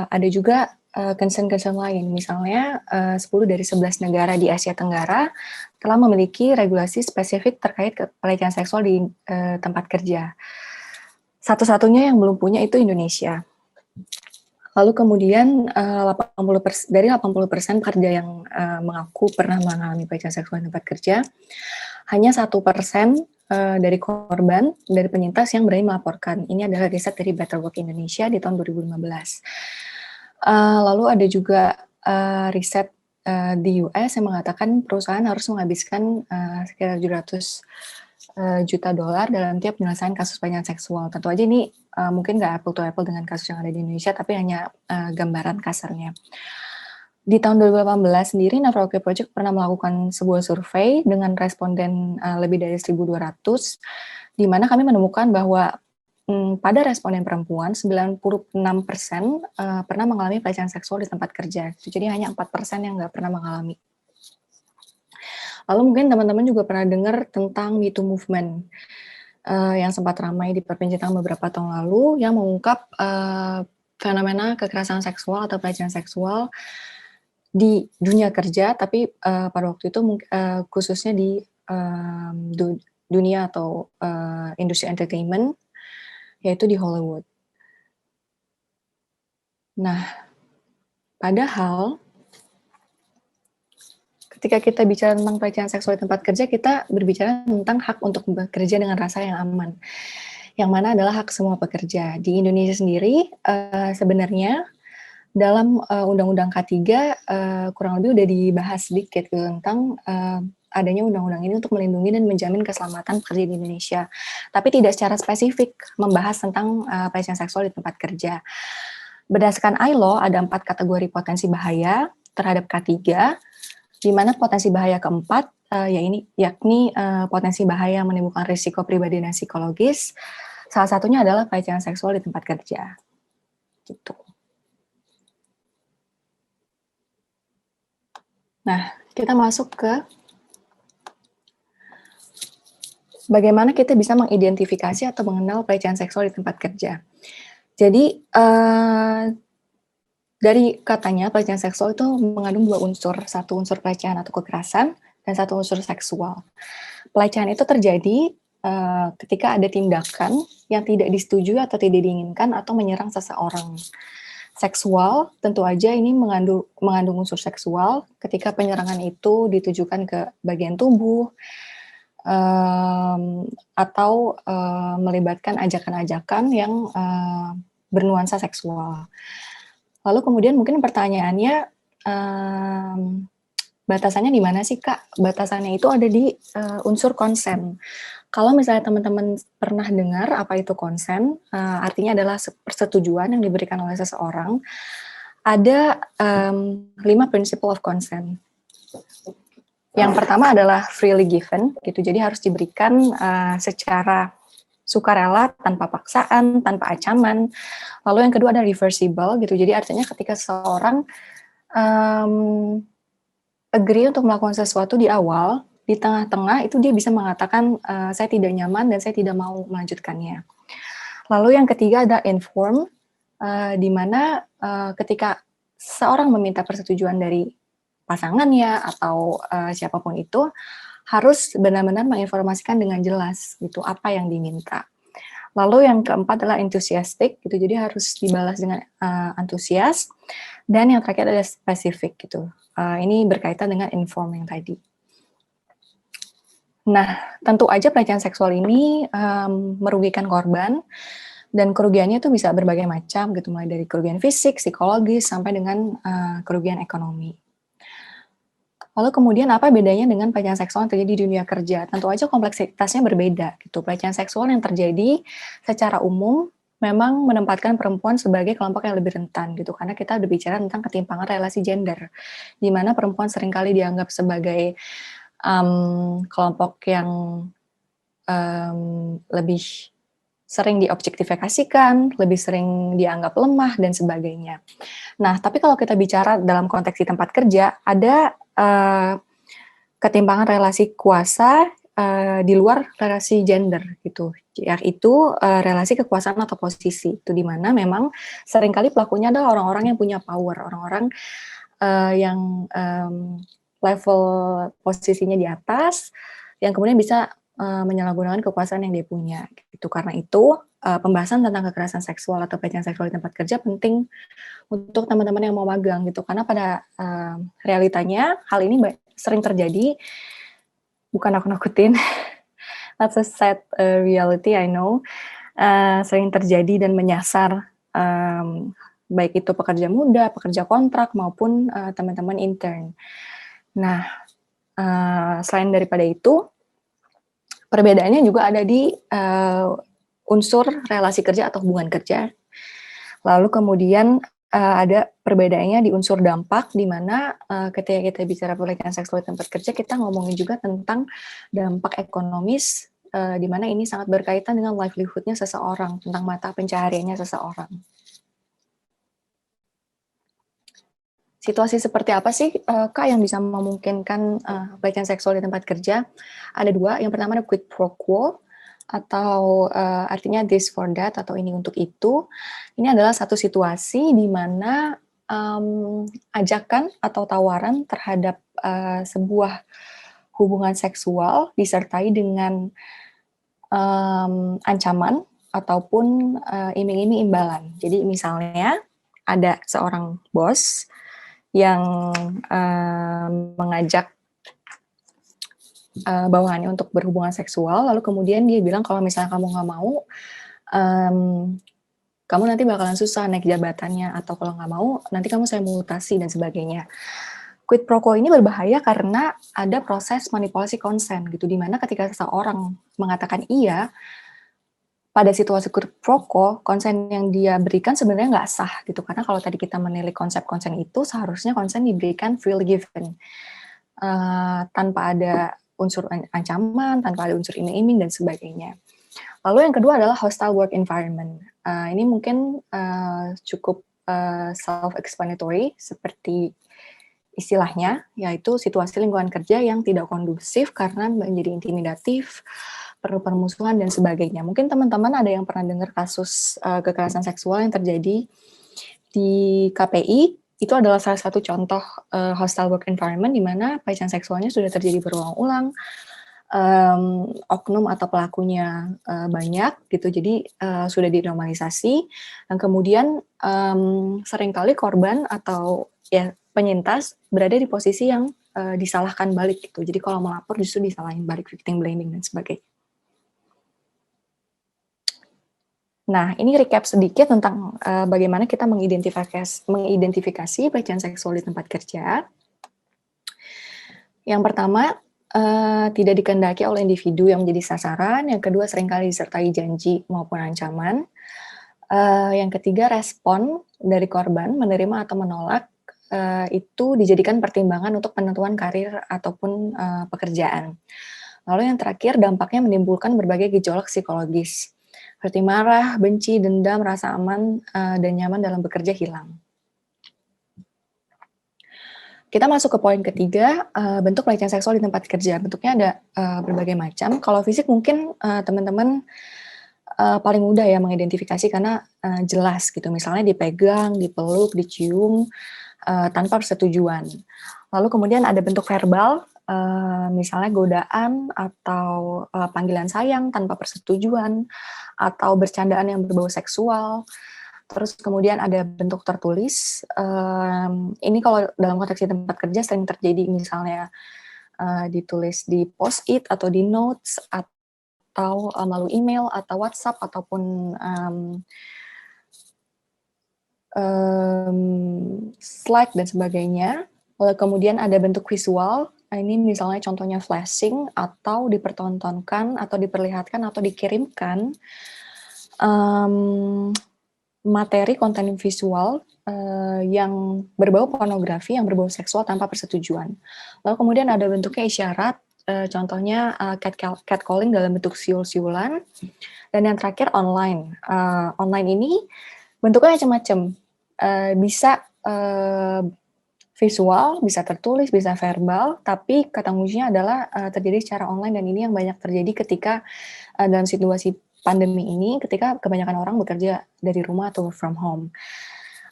ada juga concern-concern lain, misalnya 10 dari 11 negara di Asia Tenggara telah memiliki regulasi spesifik terkait pelecehan seksual di tempat kerja. Satu-satunya yang belum punya itu Indonesia. Lalu kemudian dari 80% pekerja yang mengaku pernah mengalami pelecehan seksual di tempat kerja, hanya 1% dari korban, dari penyintas yang berani melaporkan. Ini adalah riset dari Better Work Indonesia di tahun 2015. Lalu ada juga riset di US yang mengatakan perusahaan harus menghabiskan sekitar 700 juta dolar dalam tiap penyelesaian kasus pelecehan seksual. Tentu aja ini mungkin nggak apple to apple dengan kasus yang ada di Indonesia, tapi hanya gambaran kasarnya. Di tahun 2018 sendiri, Never Okay Project pernah melakukan sebuah survei dengan responden lebih dari 1.200, di mana kami menemukan bahwa pada responden perempuan, 96% pernah mengalami pelecehan seksual di tempat kerja. Jadi hanya 4% yang nggak pernah mengalami. Lalu mungkin teman-teman juga pernah dengar tentang Me Too Movement yang sempat ramai di perbincangan beberapa tahun lalu, yang mengungkap fenomena kekerasan seksual atau pelecehan seksual di dunia kerja, tapi pada waktu itu khususnya di dunia atau industri entertainment, yaitu di Hollywood. Nah, padahal ketika kita bicara tentang pelecehan seksual di tempat kerja, kita berbicara tentang hak untuk bekerja dengan rasa yang aman, yang mana adalah hak semua pekerja. Di Indonesia sendiri, sebenarnya dalam Undang-Undang K3 kurang lebih udah dibahas sedikit gitu, tentang adanya undang-undang ini untuk melindungi dan menjamin keselamatan pekerja di Indonesia. Tapi tidak secara spesifik membahas tentang pelecehan seksual di tempat kerja. Berdasarkan ILO, ada 4 kategori potensi bahaya terhadap K3, di mana potensi bahaya keempat yakni potensi bahaya menimbulkan risiko pribadi dan psikologis. Salah satunya adalah pelecehan seksual di tempat kerja. Gitu. Nah, kita masuk ke bagaimana kita bisa mengidentifikasi atau mengenal pelecehan seksual di tempat kerja. Jadi, dari katanya pelecehan seksual itu mengandung 2 unsur, satu unsur pelecehan atau kekerasan, dan satu unsur seksual. Pelecehan itu terjadi ketika ada tindakan yang tidak disetujui atau tidak diinginkan atau menyerang seseorang. Seksual, tentu aja ini mengandung unsur seksual ketika penyerangan itu ditujukan ke bagian tubuh, atau melibatkan ajakan-ajakan yang bernuansa seksual. Lalu kemudian mungkin pertanyaannya, batasannya di mana sih, Kak? Batasannya itu ada di unsur konsen. Kalau misalnya teman-teman pernah dengar apa itu konsen, artinya adalah persetujuan yang diberikan oleh seseorang. Ada 5 principle of consent. Yang pertama adalah freely given, gitu. Jadi harus diberikan secara sukarela, tanpa paksaan, tanpa ancaman. Lalu yang kedua ada reversible, gitu. Jadi artinya ketika seseorang agree untuk melakukan sesuatu di awal, di tengah-tengah itu dia bisa mengatakan saya tidak nyaman dan saya tidak mau melanjutkannya. Lalu yang ketiga ada inform, di mana ketika seorang meminta persetujuan dari pasangannya atau siapapun itu, harus benar-benar menginformasikan dengan jelas gitu apa yang diminta. Lalu yang keempat adalah enthusiastic, gitu. Jadi harus dibalas dengan antusias. Dan yang terakhir adalah specific, gitu. Ini berkaitan dengan inform yang tadi. Nah, tentu aja pelecehan seksual ini merugikan korban, dan kerugiannya itu bisa berbagai macam, gitu, mulai dari kerugian fisik, psikologis, sampai dengan kerugian ekonomi. Lalu kemudian apa bedanya dengan pelecehan seksual yang terjadi di dunia kerja? Tentu aja kompleksitasnya berbeda, gitu. Pelecehan seksual yang terjadi secara umum memang menempatkan perempuan sebagai kelompok yang lebih rentan, gitu, karena kita berbicara tentang ketimpangan relasi gender, di mana perempuan seringkali dianggap sebagai kelompok yang lebih sering diobjektifikasikan, lebih sering dianggap lemah, dan sebagainya. Nah, tapi kalau kita bicara dalam konteks di tempat kerja, ada ketimpangan relasi kuasa di luar relasi gender, gitu, yaitu relasi kekuasaan atau posisi, itu di mana memang seringkali pelakunya adalah orang-orang yang punya power, orang-orang yang level posisinya di atas, yang kemudian bisa menyalahgunakan kekuasaan yang dia punya. Gitu. Karena itu, pembahasan tentang kekerasan seksual atau pelecehan seksual di tempat kerja penting untuk teman-teman yang mau magang, gitu. Karena pada realitanya hal ini sering terjadi, bukan aku nakutin, That's a sad reality, I know. Sering terjadi dan menyasar baik itu pekerja muda, pekerja kontrak maupun teman-teman intern. Nah, selain daripada itu, perbedaannya juga ada di unsur relasi kerja atau hubungan kerja. Lalu kemudian ada perbedaannya di unsur dampak, di mana ketika kita bicara pelecehan seksual di tempat kerja, kita ngomongin juga tentang dampak ekonomis, di mana ini sangat berkaitan dengan livelihood-nya seseorang, tentang mata pencahariannya seseorang. Situasi seperti apa sih, Kak, yang bisa memungkinkan pelecehan seksual di tempat kerja? Ada dua, yang pertama ada quid pro quo, atau artinya this for that, atau ini untuk itu. Ini adalah satu situasi di mana ajakan atau tawaran terhadap sebuah hubungan seksual disertai dengan ancaman ataupun iming-iming imbalan. Jadi misalnya ada seorang bos yang mengajak bawahannya untuk berhubungan seksual, lalu kemudian dia bilang kalau misalnya kamu nggak mau, kamu nanti bakalan susah naik jabatannya, atau kalau nggak mau, nanti kamu saya mutasi dan sebagainya. Quid pro quo ini berbahaya karena ada proses manipulasi konsen gitu, di mana ketika seseorang mengatakan iya, pada situasi quid pro quo, konsen yang dia berikan sebenarnya nggak sah gitu, karena kalau tadi kita menilik konsep konsen itu, seharusnya konsen diberikan freely given, tanpa ada unsur ancaman, tanpa ada unsur iming-iming dan sebagainya. Lalu yang kedua adalah hostile work environment. Ini mungkin cukup self-explanatory seperti istilahnya, yaitu situasi lingkungan kerja yang tidak kondusif karena menjadi intimidatif, perlu permusuhan dan sebagainya. Mungkin teman-teman ada yang pernah dengar kasus kekerasan seksual yang terjadi di KPI. Itu adalah salah satu contoh hostile work environment di mana pelecehan seksualnya sudah terjadi berulang-ulang, oknum atau pelakunya banyak gitu, jadi sudah dinormalisasi, dan kemudian seringkali korban atau ya penyintas berada di posisi yang disalahkan balik gitu. Jadi kalau melapor justru disalahin balik, victim blaming dan sebagainya. Nah, ini recap sedikit tentang bagaimana kita mengidentifikasi pelecehan seksual di tempat kerja. Yang pertama, tidak dikehendaki oleh individu yang menjadi sasaran. Yang kedua, seringkali disertai janji maupun ancaman. Yang ketiga, respon dari korban menerima atau menolak itu dijadikan pertimbangan untuk penentuan karir ataupun pekerjaan. Lalu yang terakhir, dampaknya menimbulkan berbagai gejolak psikologis, seperti marah, benci, dendam, rasa aman dan nyaman dalam bekerja hilang. Kita masuk ke poin ketiga, bentuk pelecehan seksual di tempat kerja. Bentuknya ada berbagai macam. Kalau fisik mungkin teman-teman paling mudah ya mengidentifikasi karena jelas gitu. Misalnya dipegang, dipeluk, dicium tanpa persetujuan. Lalu kemudian ada bentuk verbal, misalnya godaan atau panggilan sayang tanpa persetujuan, atau bercandaan yang berbau seksual. Terus kemudian ada bentuk tertulis. Ini kalau dalam konteks di tempat kerja sering terjadi, misalnya ditulis di post-it atau di notes atau melalui email atau WhatsApp ataupun Slack dan sebagainya. Lalu kemudian ada bentuk visual. Ini misalnya contohnya flashing atau dipertontonkan atau diperlihatkan atau dikirimkan materi konten visual yang berbau pornografi, yang berbau seksual tanpa persetujuan. Lalu kemudian ada bentuknya isyarat, contohnya catcalling dalam bentuk siul-siulan. Dan yang terakhir online. Online ini bentuknya macam-macam. Bisa visual, bisa tertulis, bisa verbal, tapi kata kuncinya adalah terjadi secara online, dan ini yang banyak terjadi ketika dalam situasi pandemi ini, ketika kebanyakan orang bekerja dari rumah atau work from home,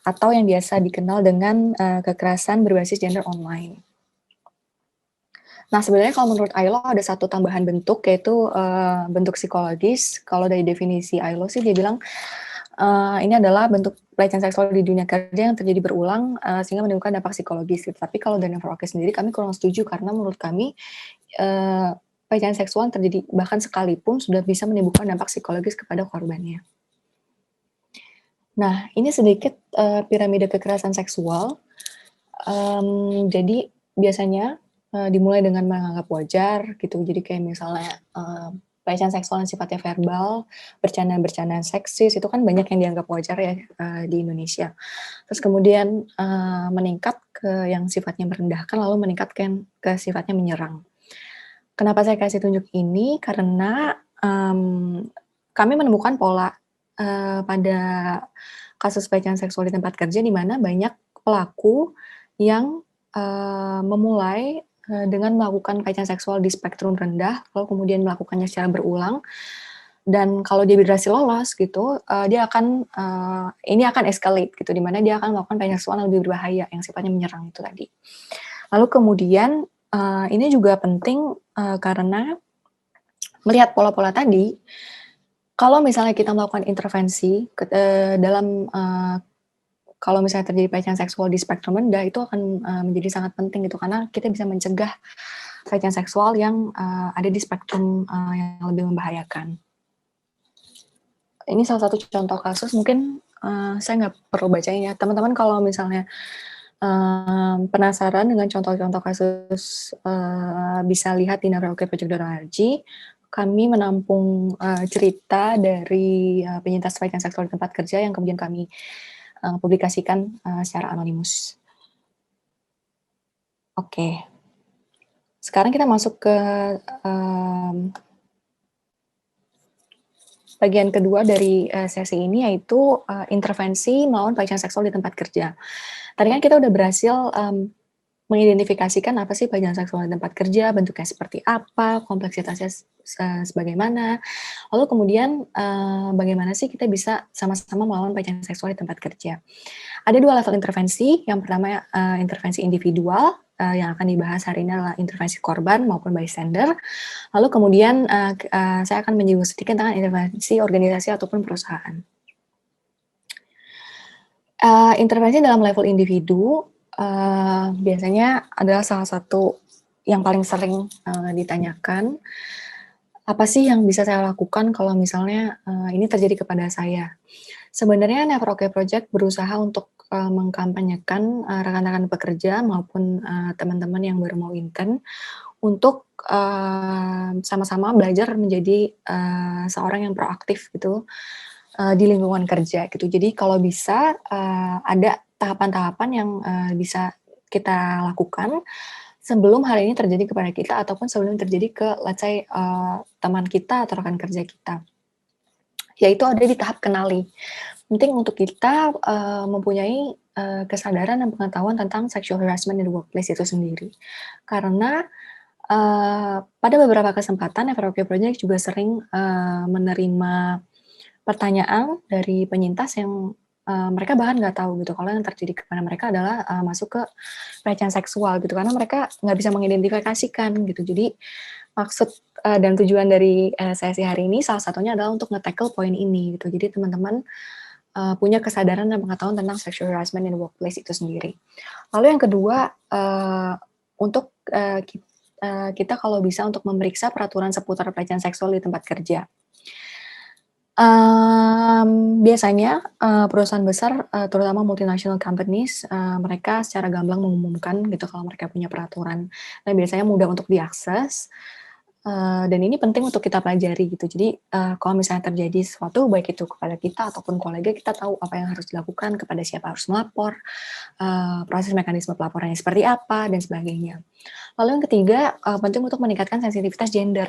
atau yang biasa dikenal dengan kekerasan berbasis gender online. Nah, sebenarnya kalau menurut ILO ada satu tambahan bentuk, yaitu bentuk psikologis. Kalau dari definisi ILO sih dia bilang ini adalah bentuk pelecehan seksual di dunia kerja yang terjadi berulang sehingga menimbulkan dampak psikologis. Tapi kalau dari Never Okay sendiri kami kurang setuju, karena menurut kami pelecehan seksual yang terjadi bahkan sekalipun sudah bisa menimbulkan dampak psikologis kepada korbannya. Nah, ini sedikit piramida kekerasan seksual. Jadi biasanya dimulai dengan menganggap wajar gitu. Jadi kayak misalnya pelecehan seksual yang sifatnya verbal, bercandaan-bercandaan seksis itu kan banyak yang dianggap wajar ya di Indonesia. Terus kemudian meningkat ke yang sifatnya merendahkan, lalu meningkat ke sifatnya menyerang. Kenapa saya kasih tunjuk ini? Karena kami menemukan pola pada kasus pelecehan seksual di tempat kerja di mana banyak pelaku yang memulai dengan melakukan pelecehan seksual di spektrum rendah, lalu kemudian melakukannya secara berulang, dan kalau dia berhasil lolos gitu, dia akan ini akan escalate gitu, di mana dia akan melakukan pelecehan seksual yang lebih berbahaya, yang sifatnya menyerang itu tadi. Lalu kemudian ini juga penting karena melihat pola-pola tadi, kalau misalnya kita melakukan intervensi dalam kalau misalnya terjadi pelecehan seksual di spektrum rendah, itu akan menjadi sangat penting gitu, karena kita bisa mencegah pelecehan seksual yang ada di spektrum yang lebih membahayakan. Ini salah satu contoh kasus, mungkin saya nggak perlu bacain ya. Teman-teman kalau misalnya penasaran dengan contoh-contoh kasus, bisa lihat di neverokayproject.org. Kami menampung cerita dari penyintas pelecehan seksual di tempat kerja yang kemudian kami publikasikan secara anonimus. Oke. Sekarang kita masuk ke bagian kedua dari sesi ini, yaitu intervensi melawan pelecehan seksual di tempat kerja. Tadi kan kita udah berhasil mengidentifikasikan apa sih pelecehan seksual di tempat kerja, bentuknya seperti apa, kompleksitasnya sebagaimana, lalu kemudian bagaimana sih kita bisa sama-sama melawan pelecehan seksual di tempat kerja. Ada 2 level intervensi, yang pertama intervensi individual, yang akan dibahas hari ini adalah intervensi korban maupun bystander, lalu kemudian saya akan menyinggung sedikit tentang intervensi organisasi ataupun perusahaan. Intervensi dalam level individu, biasanya adalah salah satu yang paling sering ditanyakan, apa sih yang bisa saya lakukan kalau misalnya ini terjadi kepada saya? Sebenarnya Never Okay Project berusaha untuk mengkampanyekan rekan-rekan pekerja maupun teman-teman yang baru mau intern untuk sama-sama belajar menjadi seorang yang proaktif gitu di lingkungan kerja gitu. Jadi kalau bisa ada tahapan-tahapan yang bisa kita lakukan sebelum hal ini terjadi kepada kita ataupun sebelum terjadi ke let's say teman kita atau rekan kerja kita. Yaitu ada di tahap kenali. Penting untuk kita mempunyai kesadaran dan pengetahuan tentang sexual harassment in the workplace itu sendiri. Karena pada beberapa kesempatan Never Okay Project juga sering menerima pertanyaan dari penyintas yang mereka bahkan nggak tahu gitu kalau yang terjadi kepada mereka adalah masuk ke pelecehan seksual gitu, karena mereka nggak bisa mengidentifikasikan gitu. Jadi maksud dan tujuan dari sesi hari ini salah satunya adalah untuk nge-tackle poin ini gitu. Jadi teman-teman punya kesadaran dan pengetahuan tentang sexual harassment in the workplace itu sendiri. Lalu yang kedua, untuk kita kalau bisa untuk memeriksa peraturan seputar pelecehan seksual di tempat kerja. Biasanya perusahaan besar, terutama multinational companies, mereka secara gamblang mengumumkan gitu kalau mereka punya peraturan. Nah, biasanya mudah untuk diakses, dan ini penting untuk kita pelajari gitu. Jadi kalau misalnya terjadi sesuatu baik itu kepada kita ataupun kolega, kita tahu apa yang harus dilakukan, kepada siapa harus melapor, proses mekanisme pelaporannya seperti apa dan sebagainya. Lalu yang ketiga, penting untuk meningkatkan sensitivitas gender.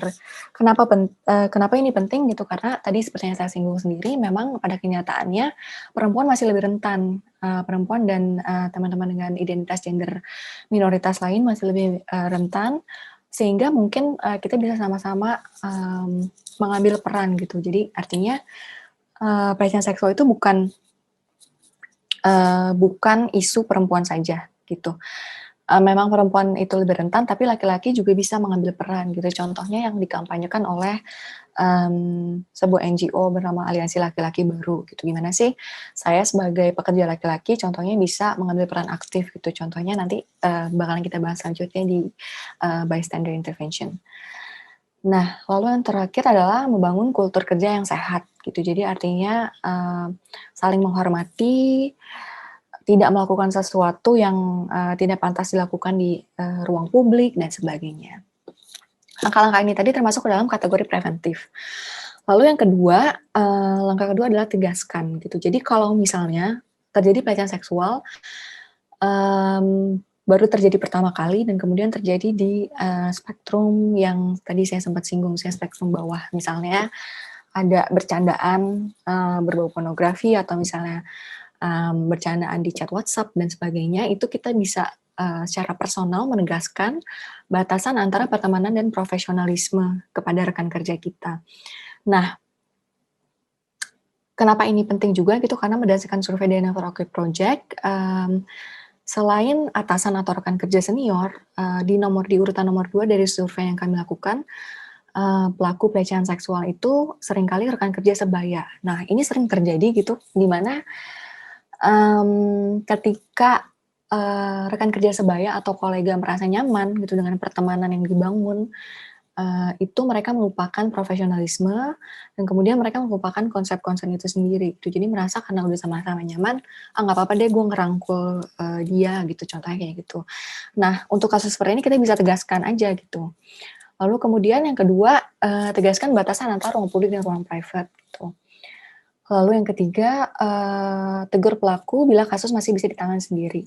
Kenapa ini penting gitu? Karena tadi seperti yang saya singgung sendiri, memang pada kenyataannya perempuan masih lebih rentan. Perempuan dan teman-teman dengan identitas gender minoritas lain masih lebih rentan, sehingga mungkin kita bisa sama-sama mengambil peran gitu. Jadi artinya pelecehan seksual itu bukan isu perempuan saja gitu. Memang perempuan itu lebih rentan, tapi laki-laki juga bisa mengambil peran gitu. Contohnya yang dikampanyekan oleh sebuah NGO bernama Aliansi Laki-Laki Baru gitu. Gimana sih saya sebagai pekerja laki-laki contohnya bisa mengambil peran aktif gitu. Contohnya nanti bakalan kita bahas selanjutnya di bystander intervention. Nah, lalu yang terakhir adalah membangun kultur kerja yang sehat gitu. Jadi artinya saling menghormati, tidak melakukan sesuatu yang tidak pantas dilakukan di ruang publik dan sebagainya. Langkah-langkah ini tadi termasuk dalam kategori preventif. Lalu yang kedua, langkah kedua adalah tegaskan gitu. Jadi kalau misalnya terjadi pelecehan seksual, baru terjadi pertama kali dan kemudian terjadi di spektrum yang tadi saya sempat singgung, saya spektrum bawah. Misalnya ada bercandaan berbau pornografi atau misalnya bercandaan di chat WhatsApp dan sebagainya, itu kita bisa secara personal menegaskan batasan antara pertemanan dan profesionalisme kepada rekan kerja kita. Nah, kenapa ini penting juga gitu? Karena berdasarkan survei dari Never Okay Project, selain atasan atau rekan kerja senior, di urutan nomor 2 dari survei yang kami lakukan, pelaku pelecehan seksual itu seringkali rekan kerja sebaya. Nah, ini sering terjadi gitu, di mana ketika rekan kerja sebaya atau kolega merasa nyaman gitu dengan pertemanan yang dibangun, itu mereka melupakan profesionalisme dan kemudian mereka melupakan konsep-konsep itu sendiri gitu. Jadi merasa karena udah sama-sama nyaman, nggak apa-apa deh gue ngerangkul dia gitu, contohnya kayak gitu. Nah, untuk kasus seperti ini kita bisa tegaskan aja gitu. Lalu kemudian yang kedua, tegaskan batasan antara ruang publik dan ruang private gitu. Lalu yang ketiga, tegur pelaku bila kasus masih bisa ditangani sendiri.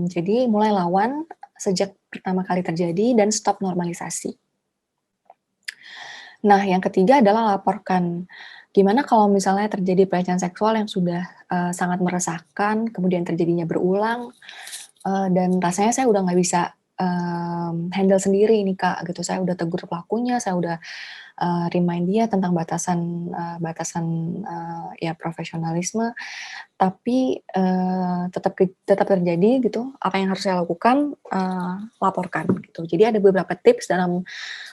Jadi mulai lawan sejak pertama kali terjadi dan stop normalisasi. Nah, yang ketiga adalah laporkan. Gimana kalau misalnya terjadi pelecehan seksual yang sudah sangat meresahkan, kemudian terjadinya berulang, dan rasanya saya udah nggak bisa handle sendiri nih Kak, gitu. Saya udah tegur pelakunya, saya udah remind dia tentang batasan ya profesionalisme, tapi tetap terjadi gitu. Apa yang harus saya lakukan? Laporkan gitu. Jadi ada beberapa tips dalam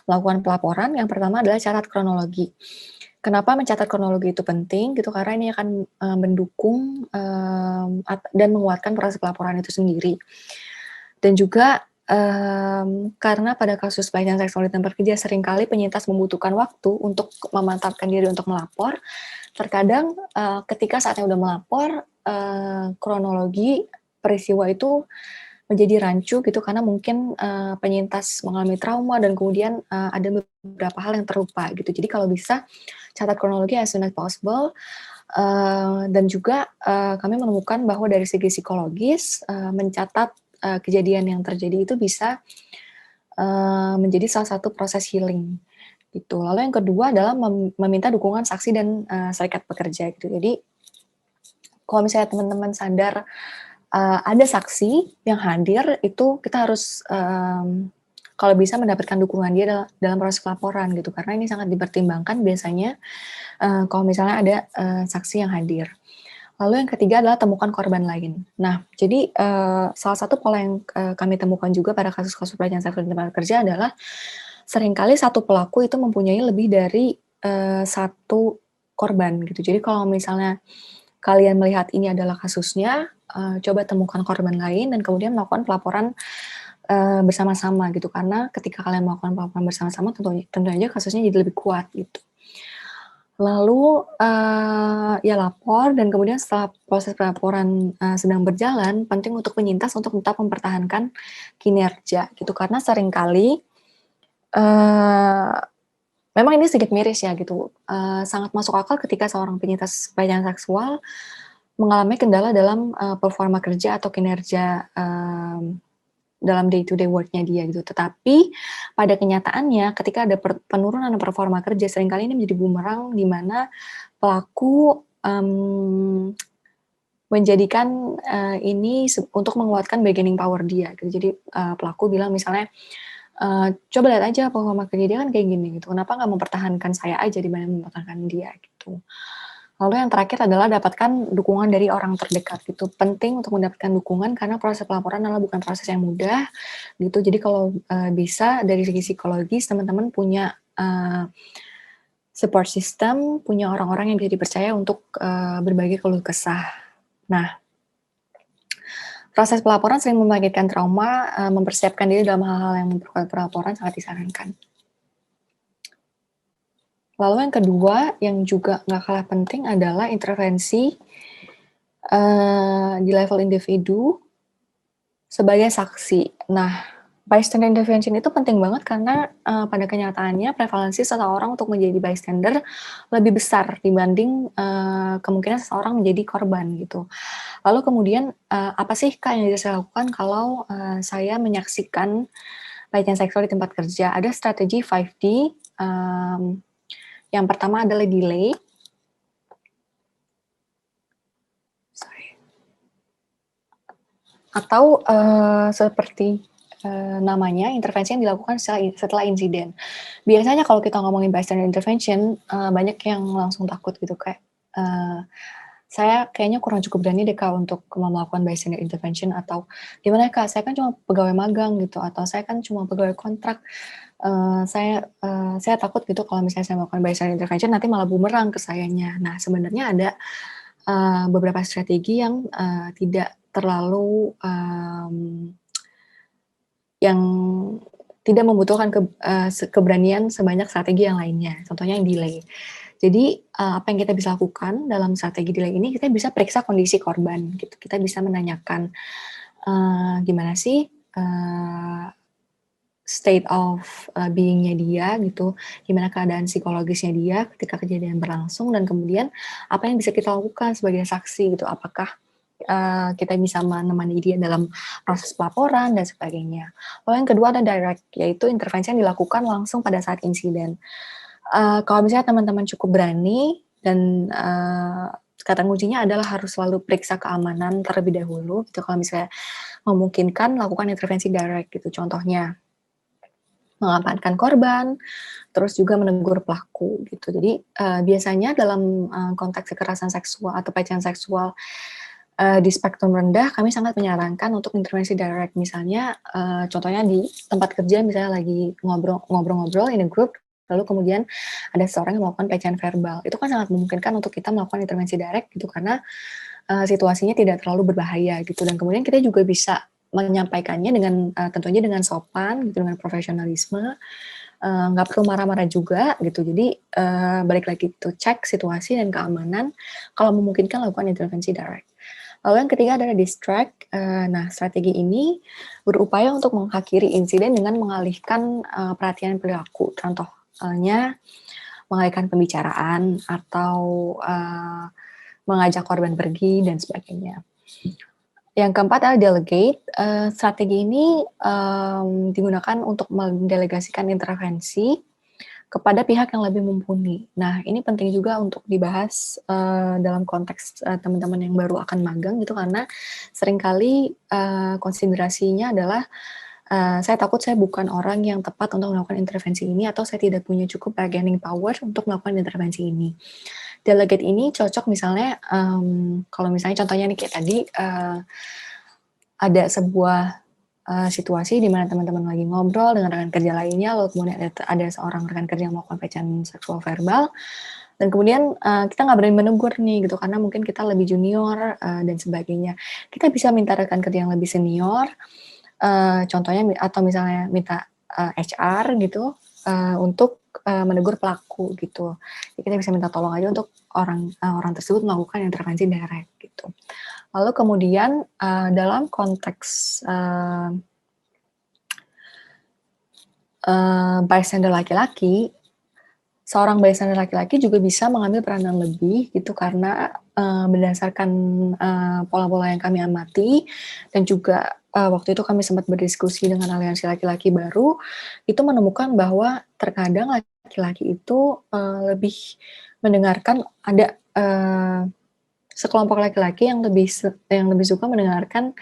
melakukan pelaporan. Yang pertama adalah catat kronologi. Kenapa mencatat kronologi itu penting gitu? Karena ini akan mendukung dan menguatkan proses pelaporan itu sendiri. Dan juga karena pada kasus pelecehan seksual di tempat kerja seringkali penyintas membutuhkan waktu untuk memantapkan diri untuk melapor. Terkadang ketika saatnya udah melapor, kronologi peristiwa itu menjadi rancu gitu karena mungkin penyintas mengalami trauma dan kemudian ada beberapa hal yang terlupa gitu. Jadi kalau bisa catat kronologi as soon as possible. Dan juga kami menemukan bahwa dari segi psikologis mencatat kejadian yang terjadi itu bisa menjadi salah satu proses healing gitu. Lalu yang kedua adalah meminta dukungan saksi dan serikat pekerja gitu. Jadi kalau misalnya teman-teman sadar ada saksi yang hadir, itu kita harus kalau bisa mendapatkan dukungan dia dalam proses pelaporan gitu. Karena ini sangat dipertimbangkan biasanya kalau misalnya ada saksi yang hadir. Lalu yang ketiga adalah temukan korban lain. Nah, jadi salah satu pola yang kami temukan juga pada kasus-kasus pelecehan seksual di tempat kerja adalah seringkali satu pelaku itu mempunyai lebih dari satu korban gitu. Jadi kalau misalnya kalian melihat ini adalah kasusnya, coba temukan korban lain dan kemudian melakukan pelaporan bersama-sama gitu. Karena ketika kalian melakukan pelaporan bersama-sama, tentu aja kasusnya jadi lebih kuat gitu. Lalu ya lapor dan kemudian setelah proses pelaporan sedang berjalan, penting untuk penyintas untuk tetap mempertahankan kinerja gitu. Karena seringkali memang ini sedikit miris ya gitu, sangat masuk akal ketika seorang penyintas pelecehan seksual mengalami kendala dalam performa kerja atau kinerja dalam day-to-day work-nya dia gitu. Tetapi pada kenyataannya ketika ada penurunan performa kerja, seringkali ini menjadi bumerang di mana pelaku menjadikan ini untuk menguatkan bargaining power dia gitu. Jadi pelaku bilang misalnya, coba lihat aja performa kerja dia kan kayak gini gitu, kenapa nggak mempertahankan saya aja dibanding mempertahankan dia gitu. Lalu yang terakhir adalah dapatkan dukungan dari orang terdekat gitu. Penting untuk mendapatkan dukungan karena proses pelaporan adalah bukan proses yang mudah gitu. Jadi kalau bisa dari segi psikologis teman-teman punya support system, punya orang-orang yang bisa dipercaya untuk berbagi keluh kesah. Nah, proses pelaporan sering membangkitkan trauma, mempersiapkan diri dalam hal-hal yang memperkuat pelaporan sangat disarankan. Lalu yang kedua, yang juga nggak kalah penting adalah intervensi di level individu sebagai saksi. Nah, bystander intervention itu penting banget karena pada kenyataannya prevalensi seseorang untuk menjadi bystander lebih besar dibanding kemungkinan seseorang menjadi korban gitu. Lalu kemudian apa sih Kak yang bisa saya lakukan kalau saya menyaksikan pelecehan seksual di tempat kerja? Ada strategi 5D. Yang pertama adalah delay. Atau seperti namanya, intervensi yang dilakukan setelah insiden. Biasanya kalau kita ngomongin bystander intervention, banyak yang langsung takut gitu, kayak, saya kayaknya kurang cukup berani deh Kak untuk melakukan bystander intervention, atau gimana Kak, saya kan cuma pegawai magang gitu, atau saya kan cuma pegawai kontrak, saya takut gitu kalau misalnya saya melakukan bystander intervention nanti malah bumerang ke sayanya. Nah, sebenarnya ada beberapa strategi yang tidak terlalu yang tidak membutuhkan keberanian sebanyak strategi yang lainnya, contohnya yang delay. Jadi apa yang kita bisa lakukan dalam strategi delay ini, kita bisa periksa kondisi korban gitu. Kita bisa menanyakan gimana sih state of being-nya dia gitu, gimana keadaan psikologisnya dia ketika kejadian berlangsung, dan kemudian apa yang bisa kita lakukan sebagai saksi gitu, apakah kita bisa menemani dia dalam proses pelaporan dan sebagainya. Lalu yang kedua ada direct, yaitu intervensi yang dilakukan langsung pada saat insiden. Kalau misalnya teman-teman cukup berani dan kata kuncinya adalah harus selalu periksa keamanan terlebih dahulu gitu. Kalau misalnya memungkinkan lakukan intervensi direct gitu, contohnya mengamankan korban, terus juga menegur pelaku gitu. Jadi biasanya dalam konteks kekerasan seksual atau pelecehan seksual di spektrum rendah, kami sangat menyarankan untuk intervensi direct. Misalnya contohnya di tempat kerja, misalnya lagi ngobrol-ngobrol in a group, lalu kemudian ada seseorang yang melakukan pelecehan verbal. Itu kan sangat memungkinkan untuk kita melakukan intervensi direct gitu, karena situasinya tidak terlalu berbahaya gitu. Dan kemudian kita juga bisa menyampaikannya dengan tentunya dengan sopan gitu, dengan profesionalisme, nggak perlu marah-marah juga gitu. Jadi balik lagi itu cek situasi dan keamanan, kalau memungkinkan lakukan intervensi direct. Lalu yang ketiga adalah distract. Nah, strategi ini berupaya untuk mengakhiri insiden dengan mengalihkan perhatian perilaku. Contohnya mengalihkan pembicaraan atau mengajak korban pergi dan sebagainya. Yang keempat adalah delegate. Strategi ini digunakan untuk mendelegasikan intervensi kepada pihak yang lebih mumpuni. Nah, ini penting juga untuk dibahas dalam konteks teman-teman yang baru akan magang gitu, karena seringkali konsiderasinya adalah saya takut saya bukan orang yang tepat untuk melakukan intervensi ini, atau saya tidak punya cukup bargaining power untuk melakukan intervensi ini. Delegate ini cocok misalnya, kalau misalnya contohnya nih kayak tadi, ada sebuah situasi di mana teman-teman lagi ngobrol dengan rekan kerja lainnya, lalu kemudian ada seorang rekan kerja yang melakukan pelecehan seksual verbal, dan kemudian kita nggak berani menegur nih gitu, karena mungkin kita lebih junior dan sebagainya. Kita bisa minta rekan kerja yang lebih senior, contohnya atau misalnya minta HR gitu untuk menegur pelaku gitu. Jadi kita bisa minta tolong aja untuk orang tersebut melakukan intervensi direct gitu. Lalu kemudian dalam konteks bystander laki-laki, seorang bystander laki-laki juga bisa mengambil peranan lebih gitu, karena berdasarkan pola-pola yang kami amati, dan juga waktu itu kami sempat berdiskusi dengan aliansi laki-laki baru, itu menemukan bahwa terkadang laki-laki itu lebih mendengarkan, ada sekelompok laki-laki yang lebih suka mendengarkan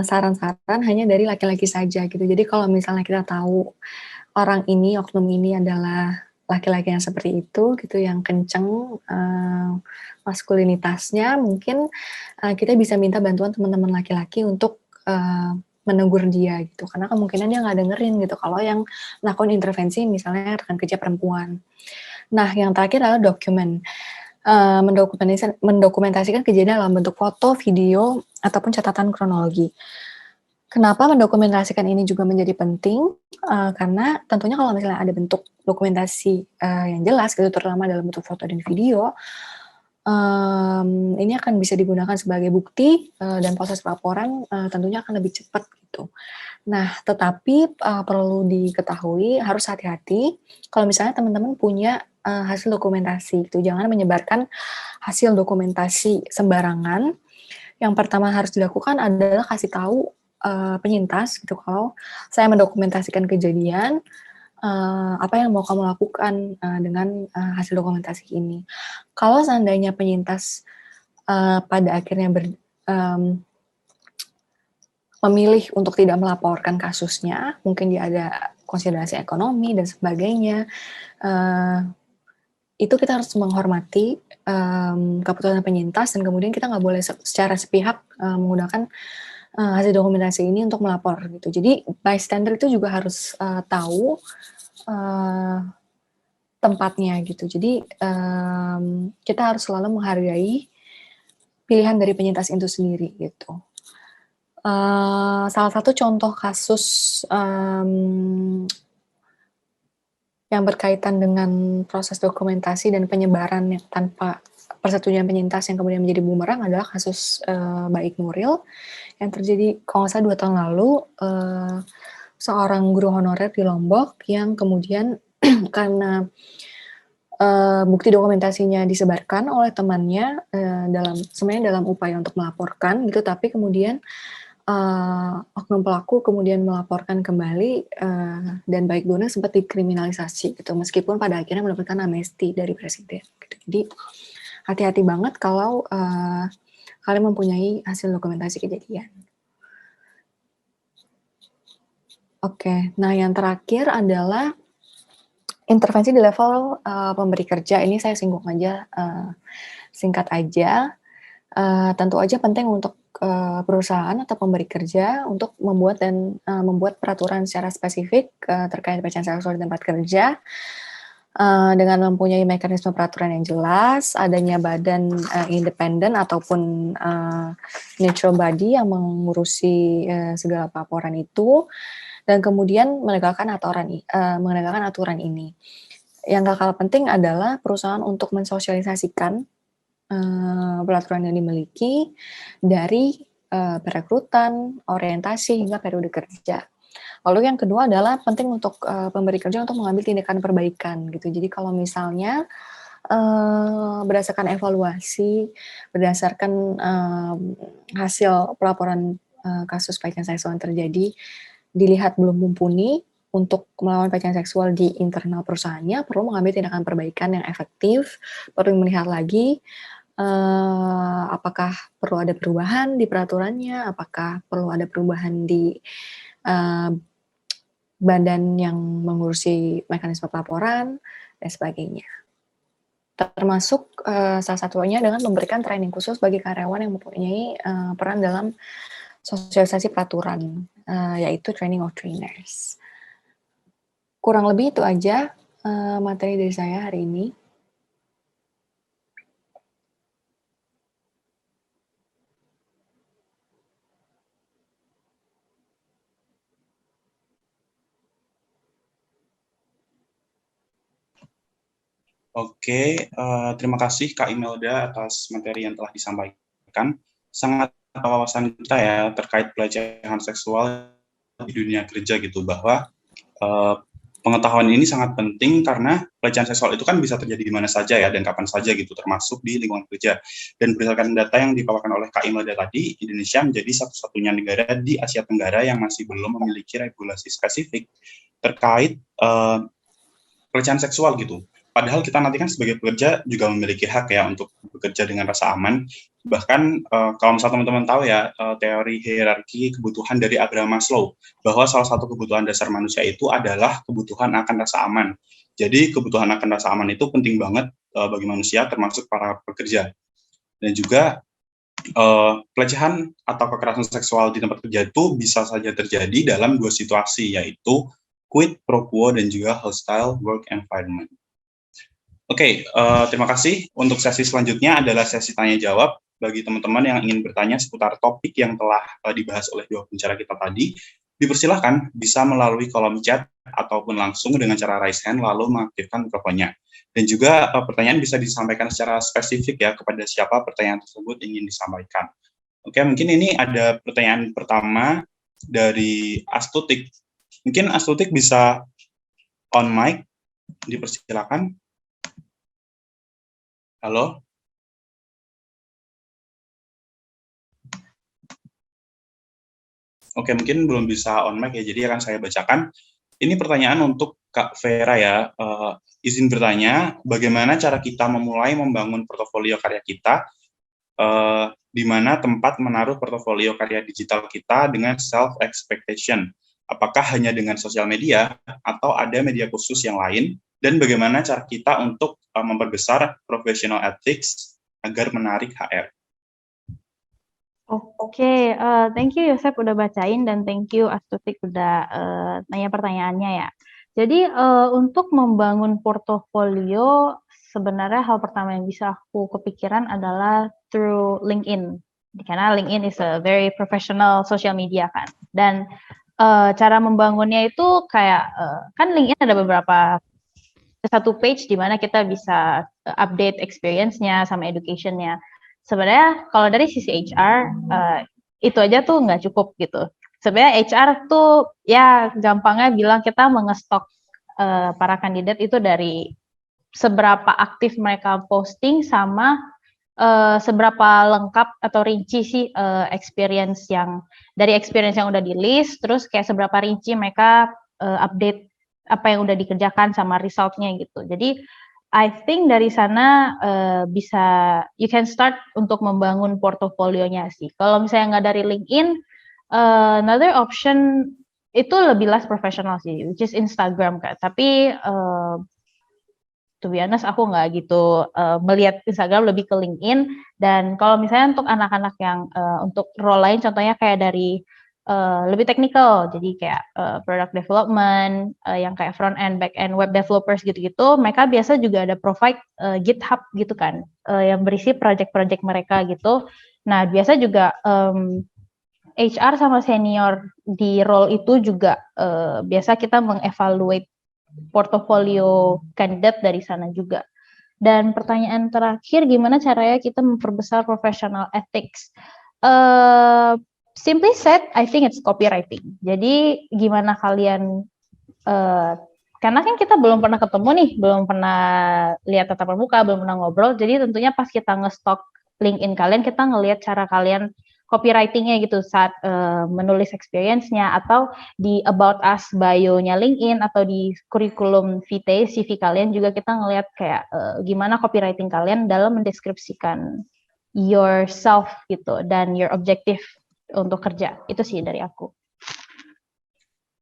saran-saran hanya dari laki-laki saja gitu. Jadi kalau misalnya kita tahu orang ini, oknum ini adalah laki-laki yang seperti itu gitu, yang kenceng maskulinitasnya, mungkin kita bisa minta bantuan teman-teman laki-laki untuk menegur dia gitu, karena kemungkinan dia nggak dengerin gitu kalau yang melakukan intervensi misalnya rekan kerja perempuan. Nah, yang terakhir adalah dokumen. Mendokumentasikan kejadian dalam bentuk foto, video, ataupun catatan kronologi. Kenapa mendokumentasikan ini juga menjadi penting? Karena tentunya kalau misalnya ada bentuk dokumentasi yang jelas gitu, terutama dalam bentuk foto dan video, ini akan bisa digunakan sebagai bukti dan proses pelaporan tentunya akan lebih cepat gitu. Nah, tetapi perlu diketahui harus hati-hati kalau misalnya teman-teman punya hasil dokumentasi gitu. Jangan menyebarkan hasil dokumentasi sembarangan. Yang pertama harus dilakukan adalah kasih tahu penyintas gitu, kalau saya mendokumentasikan kejadian, apa yang mau kamu lakukan dengan hasil dokumentasi ini. Kalau seandainya penyintas pada akhirnya memilih untuk tidak melaporkan kasusnya, mungkin dia ada konsiderasi ekonomi dan sebagainya, itu kita harus menghormati keputusan penyintas, dan kemudian kita nggak boleh secara sepihak menggunakan hasil dokumentasi ini untuk melapor gitu. Jadi bystander itu juga harus tahu tempatnya gitu. Jadi kita harus selalu menghargai pilihan dari penyintas itu sendiri gitu. Salah satu contoh kasus yang berkaitan dengan proses dokumentasi dan penyebaran tanpa persetujuan penyintas yang kemudian menjadi bumerang adalah kasus Baik Nuril yang terjadi kalau nggak salah 2 tahun lalu, seorang guru honorer di Lombok yang kemudian karena bukti dokumentasinya disebarkan oleh temannya sebenarnya dalam upaya untuk melaporkan gitu, tapi kemudian oknum pelaku kemudian melaporkan kembali dan Baik Nuril sempat dikriminalisasi gitu, meskipun pada akhirnya mendapatkan amnesti dari presiden gitu. Jadi hati-hati banget kalau kalian mempunyai hasil dokumentasi kejadian. Oke, nah yang terakhir adalah intervensi di level pemberi kerja. Ini saya singgung aja, singkat aja. Tentu aja penting untuk perusahaan atau pemberi kerja untuk membuat peraturan secara spesifik terkait pelecehan seksual di tempat kerja dengan mempunyai mekanisme peraturan yang jelas, adanya badan independen ataupun neutral body yang mengurusi segala pelaporan itu, dan kemudian menegakkan aturan ini. Yang gak kalah penting adalah perusahaan untuk mensosialisasikan peraturan yang dimiliki dari perekrutan, orientasi, hingga periode kerja. Lalu yang kedua adalah penting untuk pemberi kerja untuk mengambil tindakan perbaikan gitu. Jadi kalau misalnya berdasarkan evaluasi, berdasarkan hasil pelaporan kasus pelecehan seksual yang terjadi, dilihat belum mumpuni untuk melawan pelecehan seksual di internal perusahaannya, perlu mengambil tindakan perbaikan yang efektif, perlu melihat lagi apakah perlu ada perubahan di peraturannya, apakah perlu ada perubahan di badan yang mengurusi mekanisme pelaporan, dan sebagainya. Termasuk salah satunya dengan memberikan training khusus bagi karyawan yang mempunyai peran dalam sosialisasi peraturan, yaitu training of trainers. Kurang lebih itu aja materi dari saya hari ini. Oke, terima kasih Kak Imelda atas materi yang telah disampaikan. Sangat wawasan kita ya terkait pelecehan seksual di dunia kerja gitu, bahwa pengetahuan ini sangat penting karena pelecehan seksual itu kan bisa terjadi di mana saja ya dan kapan saja gitu, termasuk di lingkungan kerja. Dan berdasarkan data yang dipaparkan oleh Kak Imelda tadi, Indonesia menjadi satu-satunya negara di Asia Tenggara yang masih belum memiliki regulasi spesifik terkait pelecehan seksual gitu. Padahal kita nanti kan sebagai pekerja juga memiliki hak ya untuk bekerja dengan rasa aman. Bahkan kalau misalnya teman-teman tahu ya teori hierarki kebutuhan dari Abraham Maslow, bahwa salah satu kebutuhan dasar manusia itu adalah kebutuhan akan rasa aman. Jadi kebutuhan akan rasa aman itu penting banget bagi manusia, termasuk para pekerja. Dan juga pelecehan atau kekerasan seksual di tempat kerja itu bisa saja terjadi dalam 2 situasi, yaitu quid pro quo dan juga hostile work environment. Oke, terima kasih. Untuk sesi selanjutnya adalah sesi tanya-jawab bagi teman-teman yang ingin bertanya seputar topik yang telah dibahas oleh 2 pembicara kita tadi. Dipersilahkan bisa melalui kolom chat ataupun langsung dengan cara raise hand lalu mengaktifkan mikrofonnya. Dan juga pertanyaan bisa disampaikan secara spesifik ya kepada siapa pertanyaan tersebut ingin disampaikan. Oke, mungkin ini ada pertanyaan pertama dari Astutik. Mungkin Astutik bisa on mic, dipersilakan. Halo? Oke, mungkin belum bisa on mic ya, jadi akan saya bacakan. Ini pertanyaan untuk Kak Vera ya. Izin bertanya, bagaimana cara kita memulai membangun portofolio karya kita, di mana tempat menaruh portofolio karya digital kita dengan self-expectation? Apakah hanya dengan sosial media, atau ada media khusus yang lain? Dan bagaimana cara kita untuk memperbesar professional ethics agar menarik HR? Oke, thank you Yosep udah bacain dan thank you Astutik udah nanya pertanyaannya ya. Jadi untuk membangun portofolio sebenarnya hal pertama yang bisa aku kepikiran adalah through LinkedIn. Karena LinkedIn is a very professional social media kan. Dan cara membangunnya itu kayak kan LinkedIn ada beberapa satu page di mana kita bisa update experience-nya sama education-nya. Sebenarnya kalau dari sisi HR itu aja tuh nggak cukup gitu. Sebenarnya HR tuh ya gampangnya bilang kita mengestok para kandidat itu dari seberapa aktif mereka posting sama seberapa lengkap atau rinci sih experience yang udah di list, terus kayak seberapa rinci mereka update apa yang udah dikerjakan sama resultnya gitu. Jadi I think dari sana bisa you can start untuk membangun portofolionya sih. Kalau misalnya nggak dari LinkedIn, another option itu lebih less professional sih, which is Instagram kan. Tapi to be honest aku nggak gitu melihat Instagram, lebih ke LinkedIn. Dan kalau misalnya untuk anak-anak yang untuk role lain, contohnya kayak dari lebih teknikal, jadi kayak product development, yang kayak front end, back end, web developers gitu-gitu, mereka biasa juga ada provide GitHub gitu kan, yang berisi project-project mereka gitu. Nah biasa juga HR sama senior di role itu juga biasa kita mengevaluate portofolio kandidat dari sana juga. Dan pertanyaan terakhir, gimana caranya kita memperbesar professional ethics? Simply said, I think it's copywriting. Jadi gimana kalian, karena kan kita belum pernah ketemu nih, belum pernah lihat tatap muka, belum pernah ngobrol, jadi tentunya pas kita nge-stalk LinkedIn kalian, kita ngelihat cara kalian copywriting-nya gitu saat menulis experience-nya, atau di about us bio-nya LinkedIn, atau di kurikulum vitae CV kalian juga kita ngelihat kayak gimana copywriting kalian dalam mendeskripsikan yourself gitu dan your objective untuk kerja. Itu sih dari aku.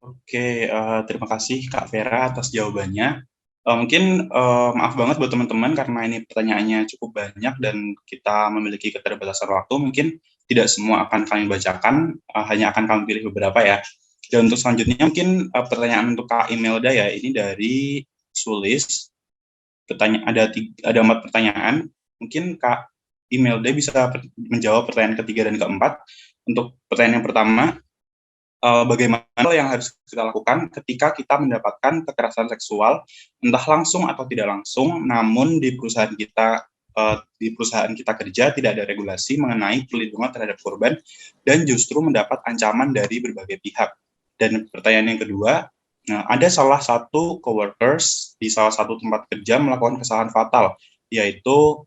Oke, terima kasih Kak Vera atas jawabannya. Mungkin maaf banget buat teman-teman karena ini pertanyaannya cukup banyak dan kita memiliki keterbatasan waktu. Mungkin tidak semua akan kami bacakan, hanya akan kami pilih beberapa ya. Dan untuk selanjutnya mungkin pertanyaan untuk Kak Imelda ya, ini dari Sulis. Ada 4 pertanyaan. Mungkin Kak Imelda bisa menjawab pertanyaan ketiga dan keempat. Untuk pertanyaan yang pertama, bagaimana yang harus kita lakukan ketika kita mendapatkan kekerasan seksual, entah langsung atau tidak langsung, namun di perusahaan kita kerja tidak ada regulasi mengenai perlindungan terhadap korban dan justru mendapat ancaman dari berbagai pihak. Dan pertanyaan yang kedua, ada salah satu coworkers di salah satu tempat kerja melakukan kesalahan fatal, yaitu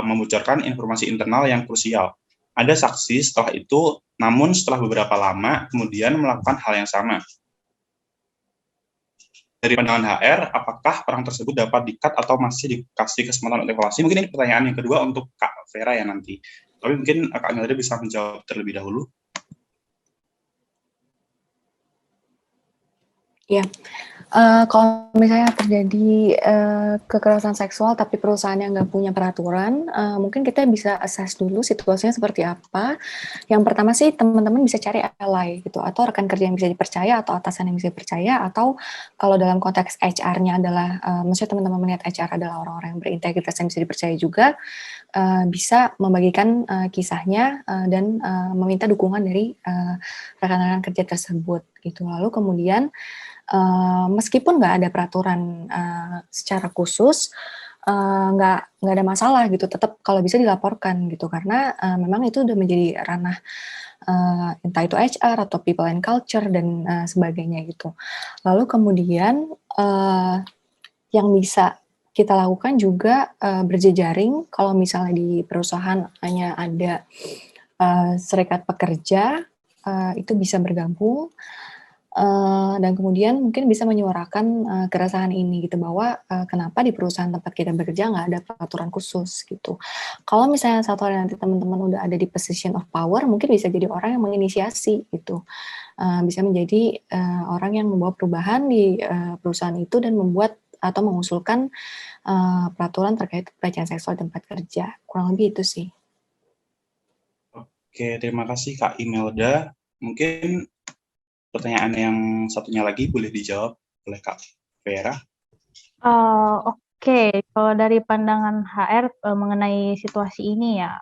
membocorkan informasi internal yang krusial. Ada saksi setelah itu, namun setelah beberapa lama kemudian melakukan hal yang sama. Dari pandangan HR, apakah orang tersebut dapat di-cut atau masih dikasih kesempatan untuk evaluasi? Mungkin ini pertanyaan yang kedua untuk Kak Vera ya nanti. Tapi mungkin Kak Imelda bisa menjawab terlebih dahulu. Ya, kalau misalnya terjadi kekerasan seksual tapi perusahaannya nggak punya peraturan, mungkin kita bisa assess dulu situasinya seperti apa. Yang pertama sih teman-teman bisa cari ally gitu, atau rekan kerja yang bisa dipercaya, atau atasan yang bisa dipercaya, atau kalau dalam konteks HR-nya adalah, maksudnya teman-teman melihat HR adalah orang-orang yang berintegritas yang bisa dipercaya juga, bisa membagikan kisahnya dan meminta dukungan dari rekan-rekan kerja tersebut gitu. Lalu kemudian meskipun nggak ada peraturan secara khusus, nggak ada masalah gitu, tetap kalau bisa dilaporkan gitu, karena memang itu udah menjadi ranah entah itu HR atau people and culture dan sebagainya gitu. Lalu kemudian yang bisa kita lakukan juga berjejaring. Kalau misalnya di perusahaan hanya ada serikat pekerja, itu bisa bergabung. Dan kemudian mungkin bisa menyuarakan keresahan ini gitu, bahwa kenapa di perusahaan tempat kita bekerja nggak ada peraturan khusus gitu. Kalau misalnya satu hari nanti teman-teman udah ada di position of power, mungkin bisa jadi orang yang menginisiasi gitu, bisa menjadi orang yang membawa perubahan di perusahaan itu dan membuat atau mengusulkan peraturan terkait pelecehan seksual di tempat kerja. Kurang lebih itu sih. Oke, terima kasih Kak Imelda. Mungkin pertanyaan yang satunya lagi boleh dijawab oleh Kak Vera. Oke, kalau dari pandangan HR mengenai situasi ini ya,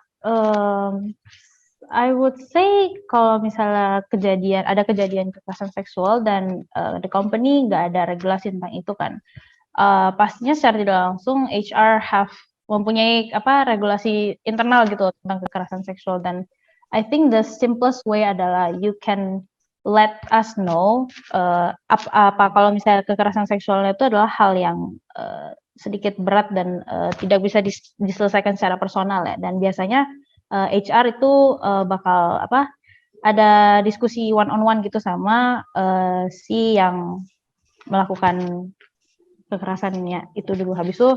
I would say kalau misalnya ada kejadian kekerasan seksual dan the company nggak ada regulasi tentang itu kan, pastinya secara tidak langsung HR mempunyai regulasi internal gitu tentang kekerasan seksual, dan I think the simplest way adalah you can let us know apa kalau misalnya kekerasan seksualnya itu adalah hal yang sedikit berat dan tidak bisa diselesaikan secara personal ya, dan biasanya HR itu bakal ada diskusi one on one gitu sama si yang melakukan kekerasannya itu dulu. Habis itu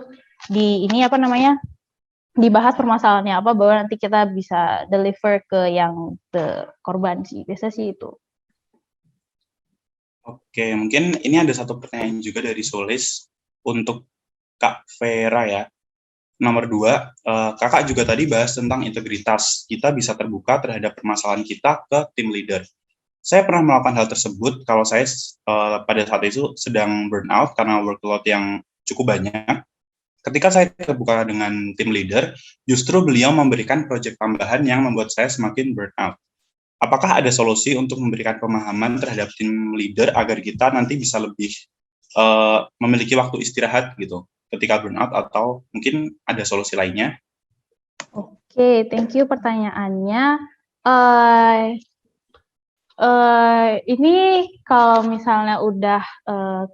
dibahas permasalahannya apa, bahwa nanti kita bisa deliver ke yang korban sih. Biasa sih itu. Oke, mungkin ini ada satu pertanyaan juga dari Solis untuk Kak Vera ya. Nomor 2, kakak juga tadi bahas tentang integritas. Kita bisa terbuka terhadap permasalahan kita ke tim leader. Saya pernah melakukan hal tersebut kalau saya pada saat itu sedang burnout karena workload yang cukup banyak. Ketika saya terbuka dengan tim leader, justru beliau memberikan proyek tambahan yang membuat saya semakin burnout. Apakah ada solusi untuk memberikan pemahaman terhadap tim leader agar kita nanti bisa lebih memiliki waktu istirahat gitu ketika burnout, atau mungkin ada solusi lainnya? Oke, thank you pertanyaannya. Ini kalau misalnya udah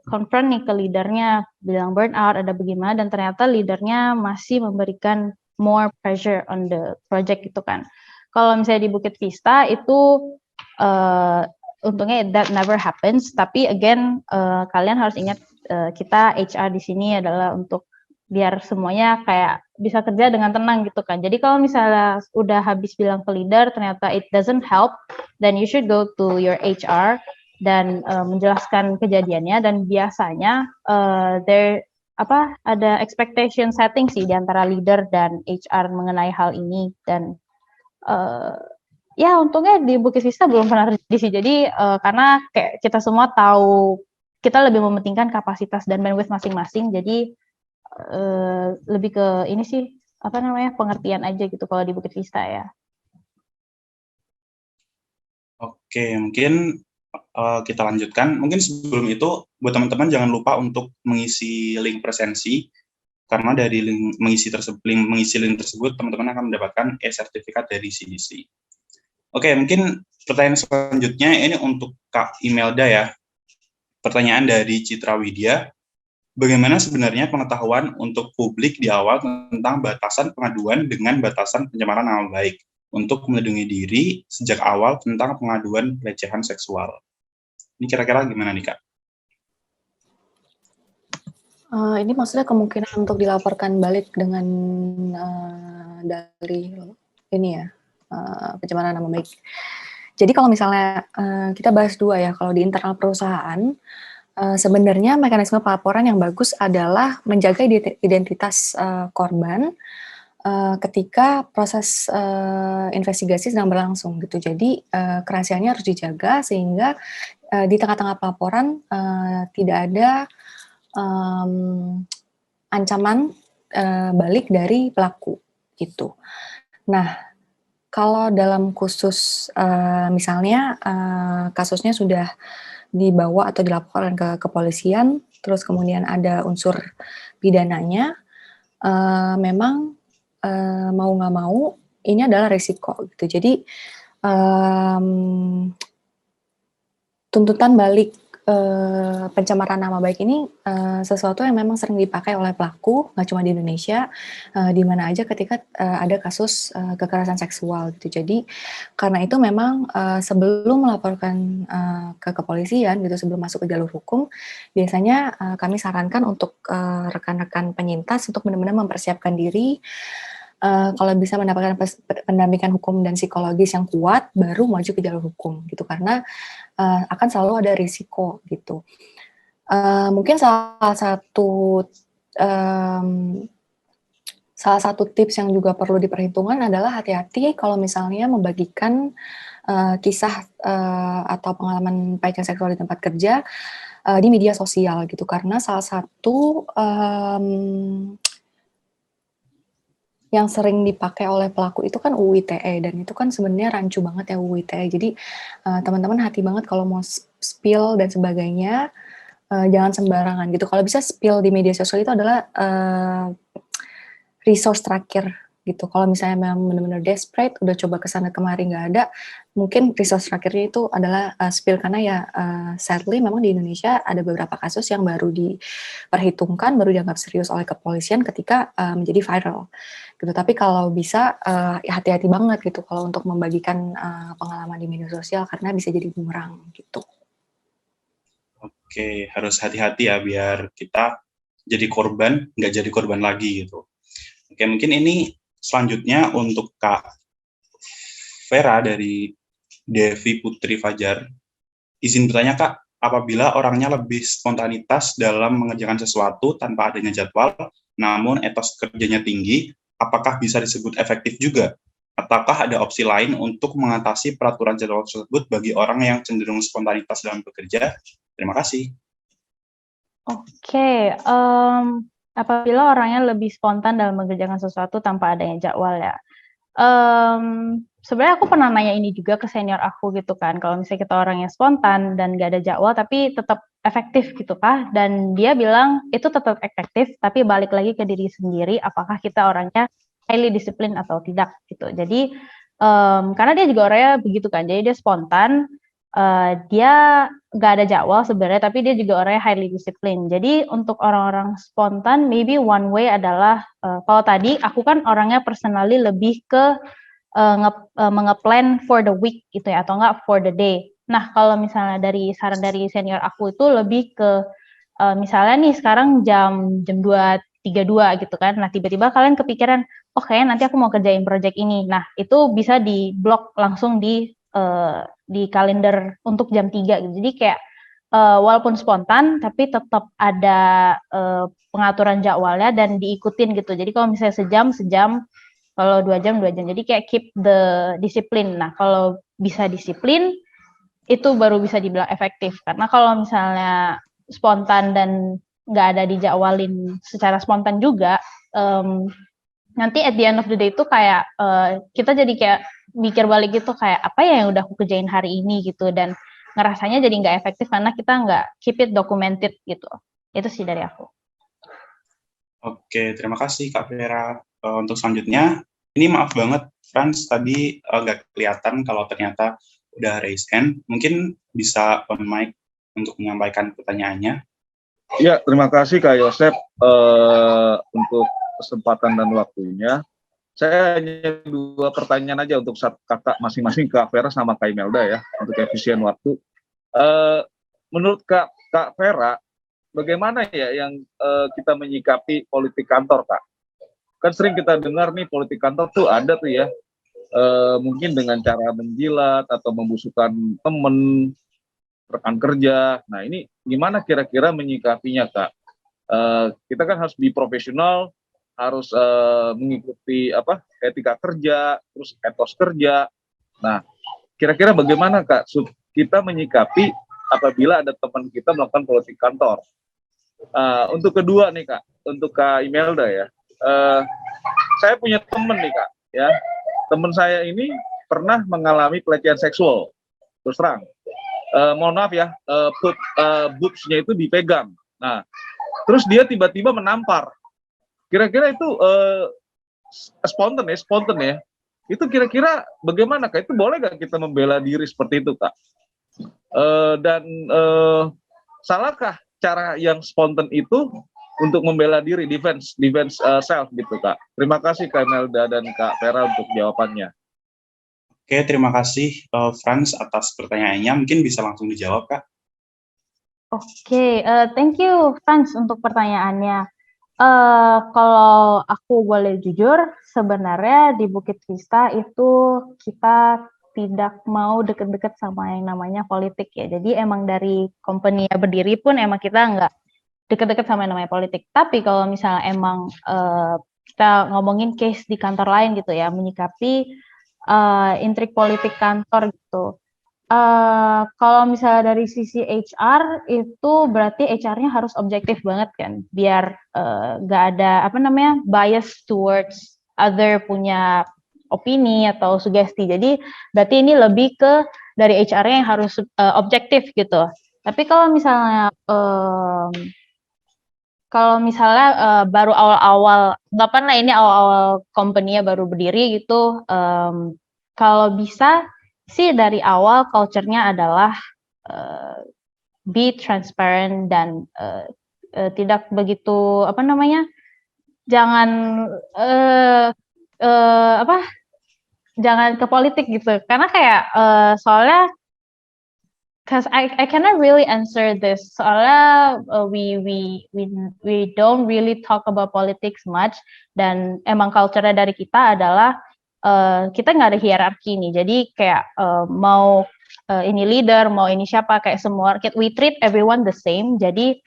confront nih ke leadernya, bilang burnout, ada bagaimana, dan ternyata leadernya masih memberikan more pressure on the project gitu kan. Kalau misalnya di Bukit Vista itu untungnya that never happens, tapi again kalian harus ingat kita HR di sini adalah untuk biar semuanya kayak bisa kerja dengan tenang gitu kan. Jadi kalau misalnya udah habis bilang ke leader ternyata it doesn't help, then you should go to your HR dan menjelaskan kejadiannya, dan biasanya ada expectation setting sih di antara leader dan HR mengenai hal ini, dan ya untungnya di Bukit Vista belum pernah terjadi sih. Jadi karena kayak kita semua tahu kita lebih mementingkan kapasitas dan bandwidth masing-masing, jadi lebih ke ini sih pengertian aja gitu kalau di Bukit Vista ya. Oke, mungkin kita lanjutkan. Mungkin sebelum itu buat teman-teman jangan lupa untuk mengisi link presensi, karena dari mengisi link tersebut teman-teman akan mendapatkan e-sertifikat dari CDC. Oke, mungkin pertanyaan selanjutnya ini untuk Kak Imelda ya. Pertanyaan dari Citra Widya. Bagaimana sebenarnya pengetahuan untuk publik di awal tentang batasan pengaduan dengan batasan pencemaran nama baik untuk melindungi diri sejak awal tentang pengaduan pelecehan seksual? Ini kira-kira gimana nih, Kak? Ini maksudnya kemungkinan untuk dilaporkan balik dengan dari ini ya, pencemaran nama baik. Jadi kalau misalnya kita bahas dua ya, kalau di internal perusahaan, Sebenarnya mekanisme pelaporan yang bagus adalah menjaga identitas korban ketika proses investigasi sedang berlangsung gitu. Jadi kerahasiaannya harus dijaga sehingga di tengah-tengah pelaporan tidak ada ancaman balik dari pelaku gitu. Nah, kalau dalam khusus misalnya kasusnya sudah dibawa atau dilaporkan ke kepolisian, terus kemudian ada unsur pidananya, memang mau nggak mau ini adalah risiko gitu. Jadi tuntutan balik pencemaran nama baik ini sesuatu yang memang sering dipakai oleh pelaku, nggak cuma di Indonesia, di mana aja ketika ada kasus kekerasan seksual gitu. Jadi karena itu memang sebelum melaporkan ke kepolisian gitu, sebelum masuk ke jalur hukum, biasanya kami sarankan untuk rekan-rekan penyintas untuk benar-benar mempersiapkan diri. Kalau bisa mendapatkan pendampingan hukum dan psikologis yang kuat, baru maju ke jalur hukum gitu, karena akan selalu ada risiko gitu. Mungkin salah satu tips yang juga perlu diperhitungkan adalah hati-hati kalau misalnya membagikan kisah atau pengalaman pelecehan seksual di tempat kerja di media sosial gitu, karena salah satu yang sering dipakai oleh pelaku itu kan UU ITE, dan itu kan sebenarnya rancu banget ya UU ITE. Jadi teman-teman hati banget kalau mau spill dan sebagainya, jangan sembarangan gitu. Kalau bisa spill di media sosial itu adalah resource terakhir gitu. Kalau misalnya memang benar-benar desperate, udah coba kesana kemari nggak ada, mungkin resource terakhirnya itu adalah spill, karena ya sadly memang di Indonesia ada beberapa kasus yang baru diperhitungkan, baru dianggap serius oleh kepolisian ketika menjadi viral gitu. Tapi kalau bisa ya hati-hati banget gitu kalau untuk membagikan pengalaman di media sosial, karena bisa jadi bumerang gitu. Oke, harus hati-hati ya biar kita jadi korban, nggak jadi korban lagi gitu. Oke, mungkin ini selanjutnya untuk Kak Vera dari Devi Putri Fajar. Izin bertanya Kak, apabila orangnya lebih spontanitas dalam mengerjakan sesuatu tanpa adanya jadwal, namun etos kerjanya tinggi, apakah bisa disebut efektif juga? Ataukah ada opsi lain untuk mengatasi peraturan jadwal tersebut bagi orang yang cenderung spontanitas dalam bekerja? Terima kasih. Oke, apabila orangnya lebih spontan dalam mengerjakan sesuatu tanpa adanya jadwal ya. Sebenarnya aku pernah nanya ini juga ke senior aku gitu kan, kalau misalnya kita orangnya spontan dan gak ada jadwal tapi tetap efektif gitu kah? Dan dia bilang itu tetap efektif, tapi balik lagi ke diri sendiri, apakah kita orangnya highly discipline atau tidak gitu. Jadi karena dia juga orangnya begitu kan, jadi dia spontan, dia nggak ada jadwal sebenarnya, tapi dia juga orangnya highly discipline. Jadi untuk orang-orang spontan, maybe one way adalah kalau tadi aku kan orangnya personally lebih ke mengeplan for the week gitu ya, atau enggak for the day. Nah kalau misalnya dari saran dari senior aku itu lebih ke misalnya nih sekarang jam 2.32 gitu kan. Nah tiba-tiba kalian kepikiran, oh kayaknya nanti aku mau kerjain project ini. Nah itu bisa di blok langsung di kalender untuk jam 3 gitu. Jadi kayak walaupun spontan tapi tetap ada pengaturan jadwalnya dan diikutin gitu. Jadi kalau misalnya sejam, kalau 2 jam. Jadi kayak keep the discipline. Nah, kalau bisa disiplin itu baru bisa dibilang efektif. Karena kalau misalnya spontan dan nggak ada dijadwalin secara spontan juga, nanti at the end of the day itu kayak kita jadi kayak mikir balik gitu, kayak apa ya yang udah aku kerjain hari ini gitu, dan ngerasanya jadi nggak efektif karena kita nggak keep it documented gitu. Itu sih dari aku. Oke, terima kasih Kak Vera. Untuk selanjutnya, ini maaf banget Frans tadi nggak kelihatan kalau ternyata udah raise hand. Mungkin bisa on mic untuk menyampaikan pertanyaannya. Ya, terima kasih Kak Yosep untuk kesempatan dan waktunya. Saya hanya 2 pertanyaan aja untuk kakak masing-masing, Kak Vera sama Kak Imelda ya, untuk efisien waktu. Menurut Kak Vera, bagaimana ya yang kita menyikapi politik kantor, Kak? Kan sering kita dengar nih politik kantor tuh ada tuh ya, mungkin dengan cara menjilat atau membusukkan temen, rekan kerja. Nah, ini gimana kira-kira menyikapinya, Kak? Kita kan harus be profesional, harus mengikuti etika kerja, terus etos kerja. Nah, kira-kira bagaimana, Kak, kita menyikapi apabila ada teman kita melakukan politik kantor? Untuk kedua nih, Kak, untuk Kak Imelda ya, saya punya teman nih, Kak, ya. Teman saya ini pernah mengalami pelecehan seksual, terus terang. Mohon maaf ya, boobs-nya itu dipegang. Nah, terus dia tiba-tiba menampar. Kira-kira itu spontan ya. Itu kira-kira bagaimana, Kak? Itu boleh nggak kita membela diri seperti itu, Kak? Dan salahkah cara yang spontan itu untuk membela diri, defense self gitu, Kak? Terima kasih Kak Imelda dan Kak Vera untuk jawabannya. Oke, terima kasih Franz atas pertanyaannya. Mungkin bisa langsung dijawab, Kak. Oke, thank you Franz untuk pertanyaannya. Kalau aku boleh jujur, sebenarnya di Bukit Vista itu kita tidak mau deket-deket sama yang namanya politik ya. Jadi emang dari company berdiri pun emang kita nggak deket-deket sama yang namanya politik. Tapi kalau misalnya emang kita ngomongin case di kantor lain gitu ya, menyikapi intrik politik kantor gitu. Kalau misalnya dari sisi HR itu berarti HR-nya harus objektif banget kan, biar nggak ada bias towards other punya opini atau sugesti. Jadi berarti ini lebih ke dari HR-nya yang harus objektif gitu. Tapi kalau misalnya baru awal-awal, ini awal-awal company-nya baru berdiri gitu, kalau bisa sih dari awal culture-nya adalah be transparent dan tidak begitu jangan ke politik gitu, karena kayak soalnya because I cannot really answer this soalnya we don't really talk about politics much, dan emang culture-nya dari kita adalah kita nggak ada hierarki nih, jadi kayak mau ini leader, mau ini siapa, kayak semua we treat everyone the same. Jadi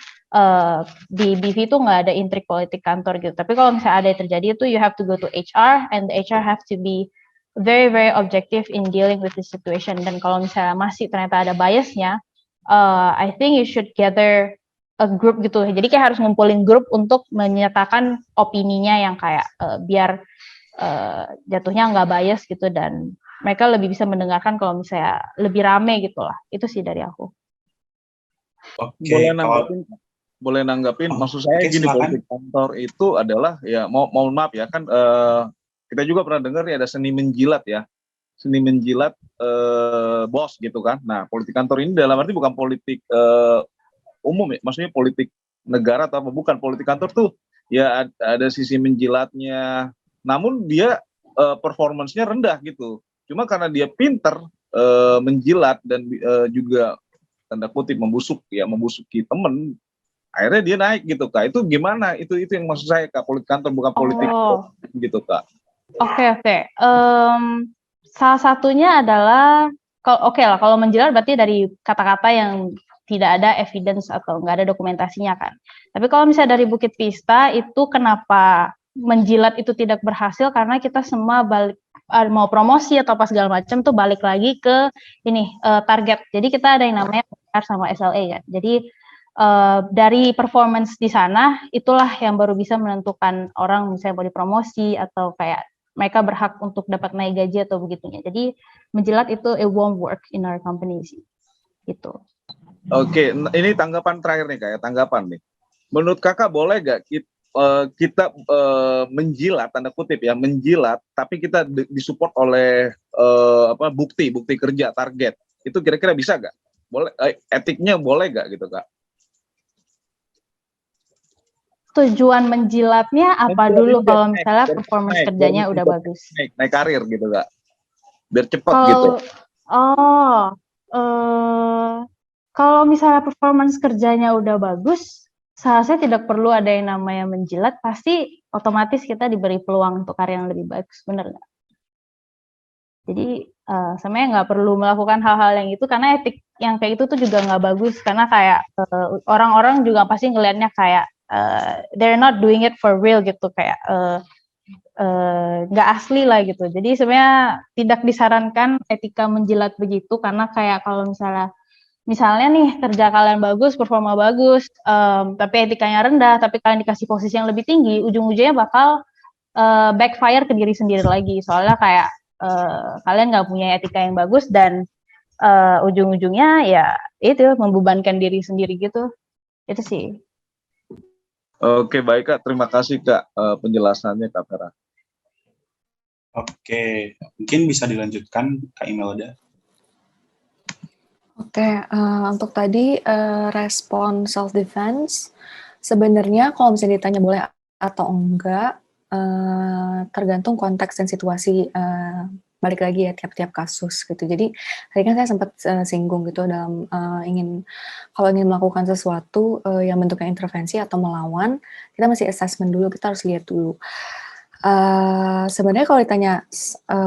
di BV itu nggak ada intrik politik kantor gitu. Tapi kalau misalnya ada yang terjadi itu you have to go to HR and the HR have to be very very objective in dealing with the situation. Dan kalau misalnya masih ternyata ada biasnya, I think you should gather a group gitu. Jadi kayak harus ngumpulin grup untuk menyatakan opininya yang kayak biar jatuhnya nggak bias gitu, dan mereka lebih bisa mendengarkan kalau misalnya lebih rame gitu lah. Itu sih dari aku. Oke, boleh nanggapin. Maksud saya gini, politik kantor itu adalah ya mohon maaf ya kan, kita juga pernah dengar ya ada seni menjilat ya, seni menjilat bos gitu kan. Nah, politik kantor ini dalam arti bukan politik umum ya, maksudnya politik negara atau apa, bukan. Politik kantor tuh ya ada sisi menjilatnya, namun dia performance-nya rendah gitu. Cuma karena dia pinter menjilat dan juga tanda kutip membusuki temen, akhirnya dia naik gitu, Kak. Itu gimana? Itu yang maksud saya, Kak. Politik kantor bukan politik gitu, Kak. Oke. Salah satunya adalah kalau menjilat berarti dari kata-kata yang tidak ada evidence atau nggak ada dokumentasinya kan. Tapi kalau misalnya dari Bukit Vista itu kenapa menjilat itu tidak berhasil, karena kita semua mau promosi atau apa segala macam tuh balik lagi ke ini target. Jadi kita ada yang namanya PR sama SLA kan. Jadi dari performance di sana itulah yang baru bisa menentukan orang misalnya mau dipromosi atau kayak mereka berhak untuk dapat naik gaji atau begitunya. Jadi menjilat itu it won't work in our company sih. Gitu. Oke, ini tanggapan terakhir nih, Kak, tanggapan nih. Menurut Kakak boleh gak kita menjilat, tanda kutip ya, menjilat, tapi kita disupport oleh bukti kerja, target. Itu kira-kira bisa gak? Boleh, etiknya boleh gak gitu, Kak? Tujuan menjilatnya apa dulu kalau misalnya performance kerjanya udah bagus? Naik karir gitu, Kak. Biar cepat gitu. Kalau misalnya performance kerjanya udah bagus, seharusnya tidak perlu ada yang namanya menjilat, pasti otomatis kita diberi peluang untuk karya yang lebih bagus, bener nggak? Jadi sebenarnya nggak perlu melakukan hal-hal yang itu, karena yang kayak itu tuh juga nggak bagus karena kayak orang-orang juga pasti ngelihatnya kayak they're not doing it for real gitu, kayak nggak asli lah gitu. Jadi sebenarnya tidak disarankan etika menjilat begitu, karena kayak kalau misalnya nih kerja kalian bagus, performa bagus, tapi etikanya rendah, tapi kalian dikasih posisi yang lebih tinggi, ujung-ujungnya bakal backfire ke diri sendiri lagi. Soalnya kayak kalian nggak punya etika yang bagus dan ujung-ujungnya ya itu membebankan diri sendiri gitu. Itu sih. Oke, baik Kak. Terima kasih Kak penjelasannya Kak Vera. Oke, mungkin bisa dilanjutkan Kak Imelda. Oke, untuk tadi respon self defense, sebenarnya kalau misalnya ditanya boleh atau enggak, tergantung konteks dan situasi, balik lagi ya tiap-tiap kasus gitu. Jadi tadi kan saya sempat singgung gitu dalam kalau ingin melakukan sesuatu yang bentuknya intervensi atau melawan, kita mesti assessment dulu, kita harus lihat dulu. Sebenarnya kalau ditanya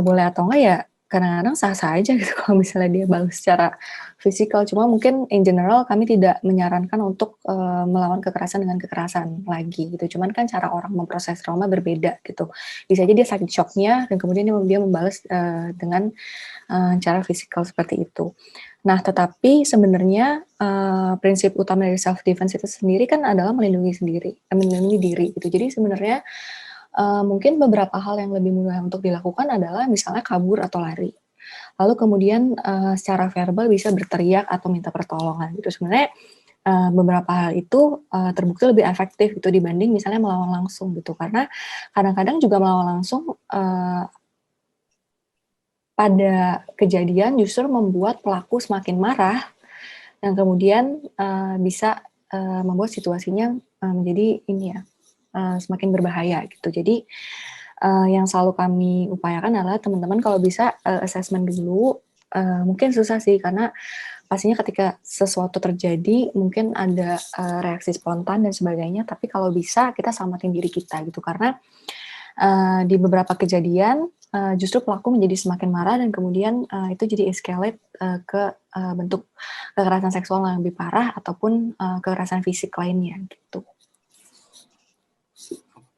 boleh atau enggak ya kadang-kadang sah-sah aja gitu kalau misalnya dia balas secara fisikal. Cuma mungkin in general kami tidak menyarankan untuk melawan kekerasan dengan kekerasan lagi gitu. Cuman kan cara orang memproses trauma berbeda gitu. Bisa aja dia sakit shocknya dan kemudian dia membalas dengan cara fisikal seperti itu. Nah, tetapi sebenarnya prinsip utama dari self defense itu sendiri kan adalah melindungi diri gitu. Jadi sebenarnya mungkin beberapa hal yang lebih mudah untuk dilakukan adalah misalnya kabur atau lari. Lalu kemudian secara verbal bisa berteriak atau minta pertolongan gitu. Sebenarnya beberapa hal itu terbukti lebih efektif gitu dibanding misalnya melawan langsung gitu. Karena kadang-kadang juga melawan langsung pada kejadian justru membuat pelaku semakin marah dan kemudian bisa membuat situasinya menjadi semakin berbahaya gitu. Jadi yang selalu kami upayakan adalah teman-teman kalau bisa assessment dulu. Mungkin susah sih karena pastinya ketika sesuatu terjadi mungkin ada reaksi spontan dan sebagainya. Tapi kalau bisa kita selamatin diri kita gitu, karena di beberapa kejadian justru pelaku menjadi semakin marah dan kemudian itu jadi escalate ke bentuk kekerasan seksual yang lebih parah ataupun kekerasan fisik lainnya gitu.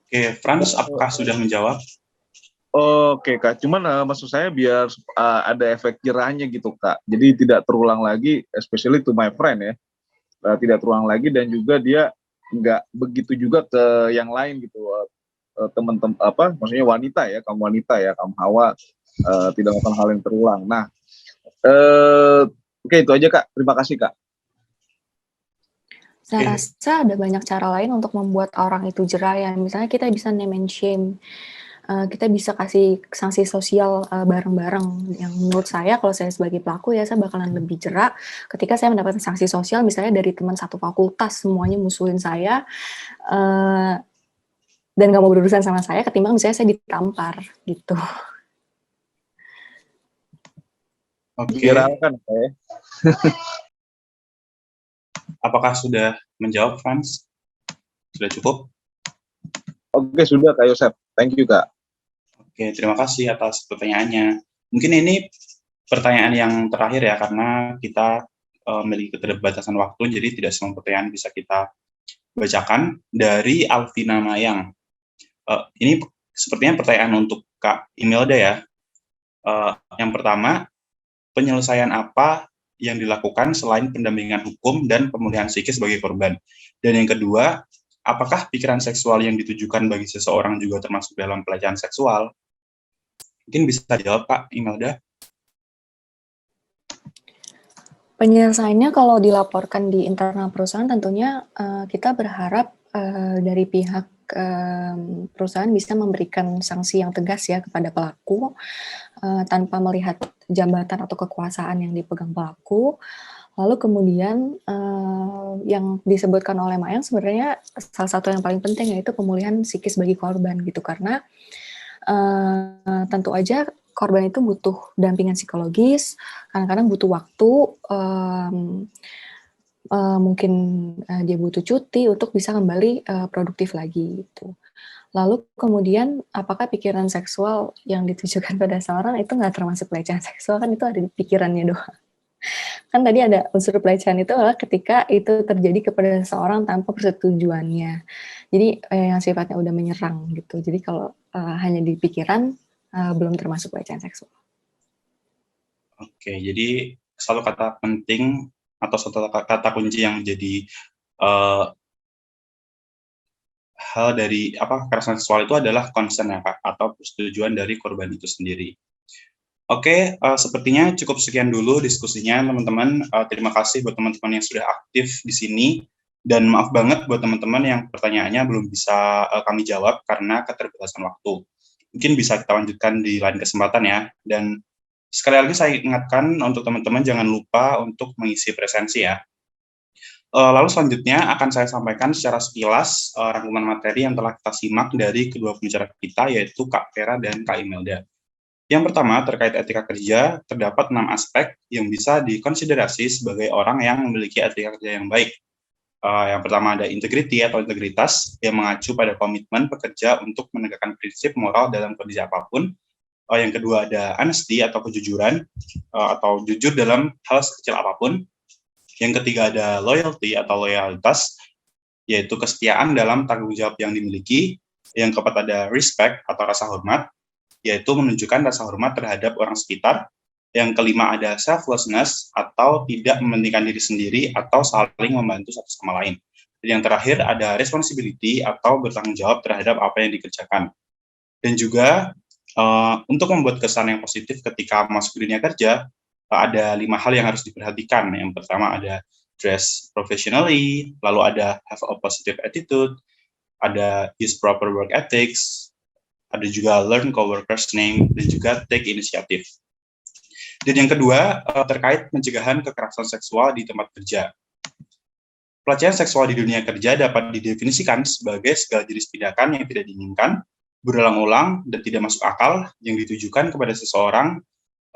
Oke, Franz, apakah sudah menjawab? Oke Kak, cuman maksud saya biar ada efek jerahnya gitu Kak. Jadi tidak terulang lagi, especially to my friend ya. Tidak terulang lagi dan juga dia nggak begitu juga ke yang lain gitu. Teman-teman maksudnya wanita ya, kamu Hawa tidak melakukan hal yang terulang. Nah, oke itu aja Kak. Terima kasih Kak. Saya rasa ada banyak cara lain untuk membuat orang itu jerah ya. Misalnya kita bisa name and shame. Kita bisa kasih sanksi sosial bareng-bareng. Yang menurut saya kalau saya sebagai pelaku ya saya bakalan lebih jerah ketika saya mendapatkan sanksi sosial misalnya dari teman satu fakultas semuanya musuhin saya dan gak mau berurusan sama saya ketimbang misalnya saya ditampar gitu. Oke. Kan ya. Apakah sudah menjawab, Franz? Sudah cukup? Oke, sudah Kak Yosef. Thank you, Kak. Oke, terima kasih atas pertanyaannya. Mungkin ini pertanyaan yang terakhir ya, karena kita memiliki keterbatasan waktu, jadi tidak semua pertanyaan bisa kita bacakan. Dari Alvina Mayang. Ini sepertinya pertanyaan untuk Kak Imelda ya. Yang pertama, penyelesaian apa yang dilakukan selain pendampingan hukum dan pemulihan psikis bagi korban? Dan yang kedua, apakah pikiran seksual yang ditujukan bagi seseorang juga termasuk dalam pelecehan seksual? Mungkin bisa jawab Kak Imelda. Penyelesaiannya kalau dilaporkan di internal perusahaan tentunya kita berharap dari pihak perusahaan bisa memberikan sanksi yang tegas ya kepada pelaku tanpa melihat jabatan atau kekuasaan yang dipegang pelaku. Lalu kemudian yang disebutkan oleh Mayang sebenarnya salah satu yang paling penting yaitu pemulihan psikis bagi korban gitu, karena tentu aja korban itu butuh dampingan psikologis, kadang-kadang butuh waktu, mungkin dia butuh cuti untuk bisa kembali produktif lagi gitu. Lalu kemudian apakah pikiran seksual yang ditujukan pada seorang itu nggak termasuk pelecehan seksual, kan itu ada di pikirannya doang. kan tadi ada unsur pelecehan itu adalah ketika itu terjadi kepada seseorang tanpa persetujuannya. Jadi yang sifatnya udah menyerang gitu. Jadi kalau hanya di pikiran belum termasuk pelecehan seksual. Oke, jadi satu kata penting atau satu kata kunci yang menjadi hal dari kekerasan seksual itu adalah consent ya Kak, atau persetujuan dari korban itu sendiri. Oke, sepertinya cukup sekian dulu diskusinya teman-teman. Terima kasih buat teman-teman yang sudah aktif di sini, dan maaf banget buat teman-teman yang pertanyaannya belum bisa kami jawab karena keterbatasan waktu. Mungkin bisa kita lanjutkan di lain kesempatan ya. Dan sekali lagi saya ingatkan untuk teman-teman jangan lupa untuk mengisi presensi ya. Lalu selanjutnya akan saya sampaikan secara sekilas rangkuman materi yang telah kita simak dari kedua pembicara kita, yaitu Kak Vera dan Kak Imelda. Yang pertama, terkait etika kerja, terdapat 6 aspek yang bisa dikonsiderasi sebagai orang yang memiliki etika kerja yang baik. Yang pertama ada integrity atau integritas, yang mengacu pada komitmen pekerja untuk menegakkan prinsip moral dalam kondisi apapun. Yang kedua ada honesty atau kejujuran, atau jujur dalam hal sekecil apapun. Yang ketiga ada loyalty atau loyalitas, yaitu kesetiaan dalam tanggung jawab yang dimiliki. Yang keempat ada respect atau rasa hormat, yaitu menunjukkan rasa hormat terhadap orang sekitar. Yang kelima ada selflessness atau tidak mementingkan diri sendiri atau saling membantu satu sama lain. Dan yang terakhir ada responsibility atau bertanggung jawab terhadap apa yang dikerjakan. Dan juga untuk membuat kesan yang positif ketika masuk dunia kerja, ada 5 hal yang harus diperhatikan. Yang pertama ada dress professionally, lalu ada have a positive attitude, ada use proper work ethics, ada juga learn coworkers name, dan juga take initiative. Dan yang kedua terkait pencegahan kekerasan seksual di tempat kerja. Pelecehan seksual di dunia kerja dapat didefinisikan sebagai segala jenis tindakan yang tidak diinginkan, berulang-ulang dan tidak masuk akal yang ditujukan kepada seseorang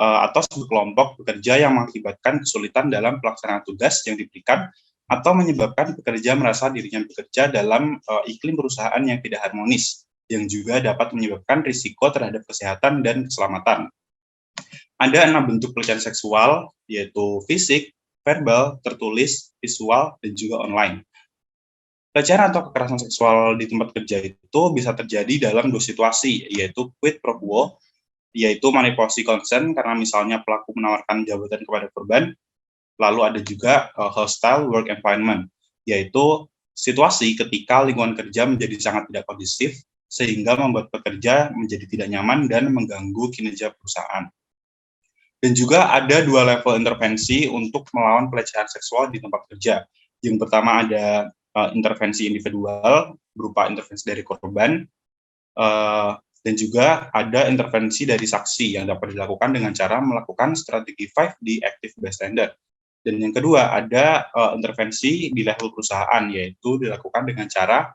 atau sekelompok pekerja yang mengakibatkan kesulitan dalam pelaksanaan tugas yang diberikan atau menyebabkan pekerja merasa dirinya bekerja dalam iklim perusahaan yang tidak harmonis, yang juga dapat menyebabkan risiko terhadap kesehatan dan keselamatan. Ada 6 bentuk pelecehan seksual, yaitu fisik, verbal, tertulis, visual, dan juga online. Pelecehan atau kekerasan seksual di tempat kerja itu bisa terjadi dalam 2 situasi, yaitu quid pro quo, yaitu manipulasi consent karena misalnya pelaku menawarkan jabatan kepada korban. Lalu ada juga hostile work environment, yaitu situasi ketika lingkungan kerja menjadi sangat tidak kondusif sehingga membuat pekerja menjadi tidak nyaman dan mengganggu kinerja perusahaan. Dan juga ada 2 level intervensi untuk melawan pelecehan seksual di tempat kerja. Yang pertama ada intervensi individual berupa intervensi dari korban, dan juga ada intervensi dari saksi yang dapat dilakukan dengan cara melakukan strategi 5D active bystander. Dan yang kedua ada intervensi di level perusahaan, yaitu dilakukan dengan cara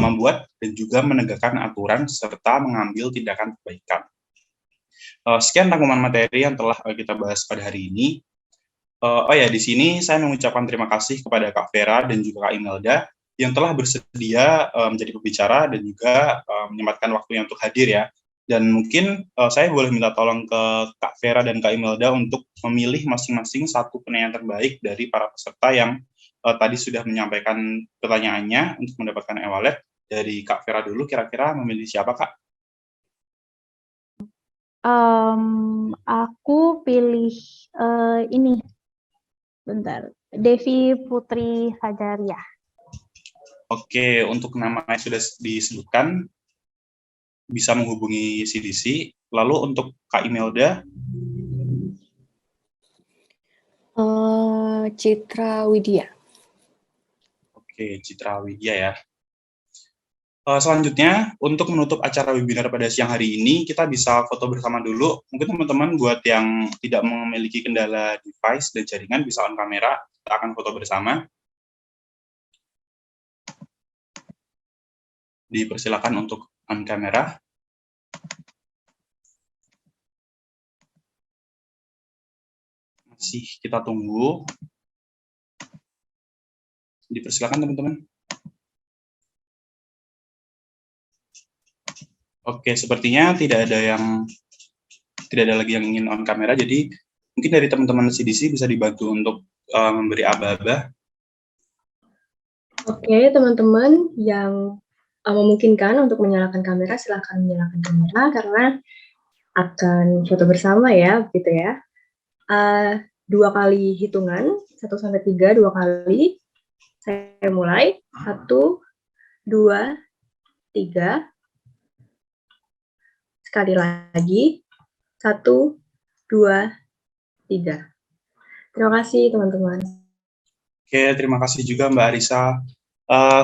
membuat dan juga menegakkan aturan serta mengambil tindakan perbaikan. Sekian rangkuman materi yang telah kita bahas pada hari ini. Di sini saya mengucapkan terima kasih kepada Kak Vera dan juga Kak Imelda yang telah bersedia menjadi pembicara dan juga menyempatkan waktunya untuk hadir ya. Dan mungkin saya boleh minta tolong ke Kak Vera dan Kak Imelda untuk memilih masing-masing satu penanya terbaik dari para peserta yang tadi sudah menyampaikan pertanyaannya untuk mendapatkan e-wallet. Dari Kak Vera dulu, kira-kira memilih siapa Kak? Aku pilih ini. Bentar. Devi Putri Sajaria. Oke, untuk nama yang sudah disebutkan bisa menghubungi CDC. Lalu untuk Kak Imelda? Citra Widya. Oke, Citra Widya ya. Selanjutnya, untuk menutup acara webinar pada siang hari ini, kita bisa foto bersama dulu. Mungkin teman-teman buat yang tidak memiliki kendala device dan jaringan bisa on kamera, kita akan foto bersama. Dipersilakan untuk on kamera. Masih kita tunggu. Dipersilakan teman-teman. Oke, sepertinya tidak ada lagi yang ingin on kamera, jadi Mungkin dari teman-teman CDC bisa dibantu untuk memberi aba-aba. Oke, teman-teman yang memungkinkan untuk menyalakan kamera, silahkan menyalakan kamera karena akan foto bersama ya, gitu ya. 2 kali hitungan, 1 sampai 3, 2 kali. Saya mulai, 1, 2, 3. Sekali lagi, 1, 2, 3. Terima kasih teman-teman. Oke, terima kasih juga Mbak Arisa.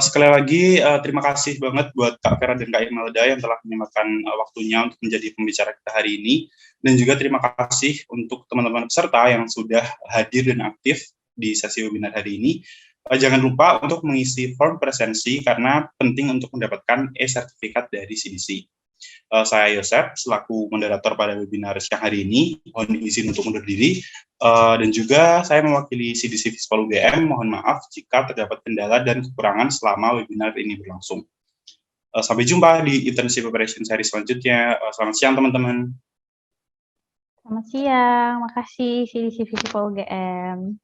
Sekali lagi, terima kasih banget buat Kak Vera dan Kak Imelda yang telah menyempatkan waktunya untuk menjadi pembicara kita hari ini. Dan juga terima kasih untuk teman-teman peserta yang sudah hadir dan aktif di sesi webinar hari ini. Jangan lupa untuk mengisi form presensi karena penting untuk mendapatkan e-sertifikat dari CDC. Saya Yosef, selaku moderator pada webinar siang hari ini, mohon izin untuk undur diri. Dan juga saya mewakili CDC Fispol UGM, mohon maaf jika terdapat kendala dan kekurangan selama webinar ini berlangsung. Sampai jumpa di Internship Preparation Series selanjutnya. Selamat siang teman-teman. Selamat siang, makasih CDC Fispol UGM.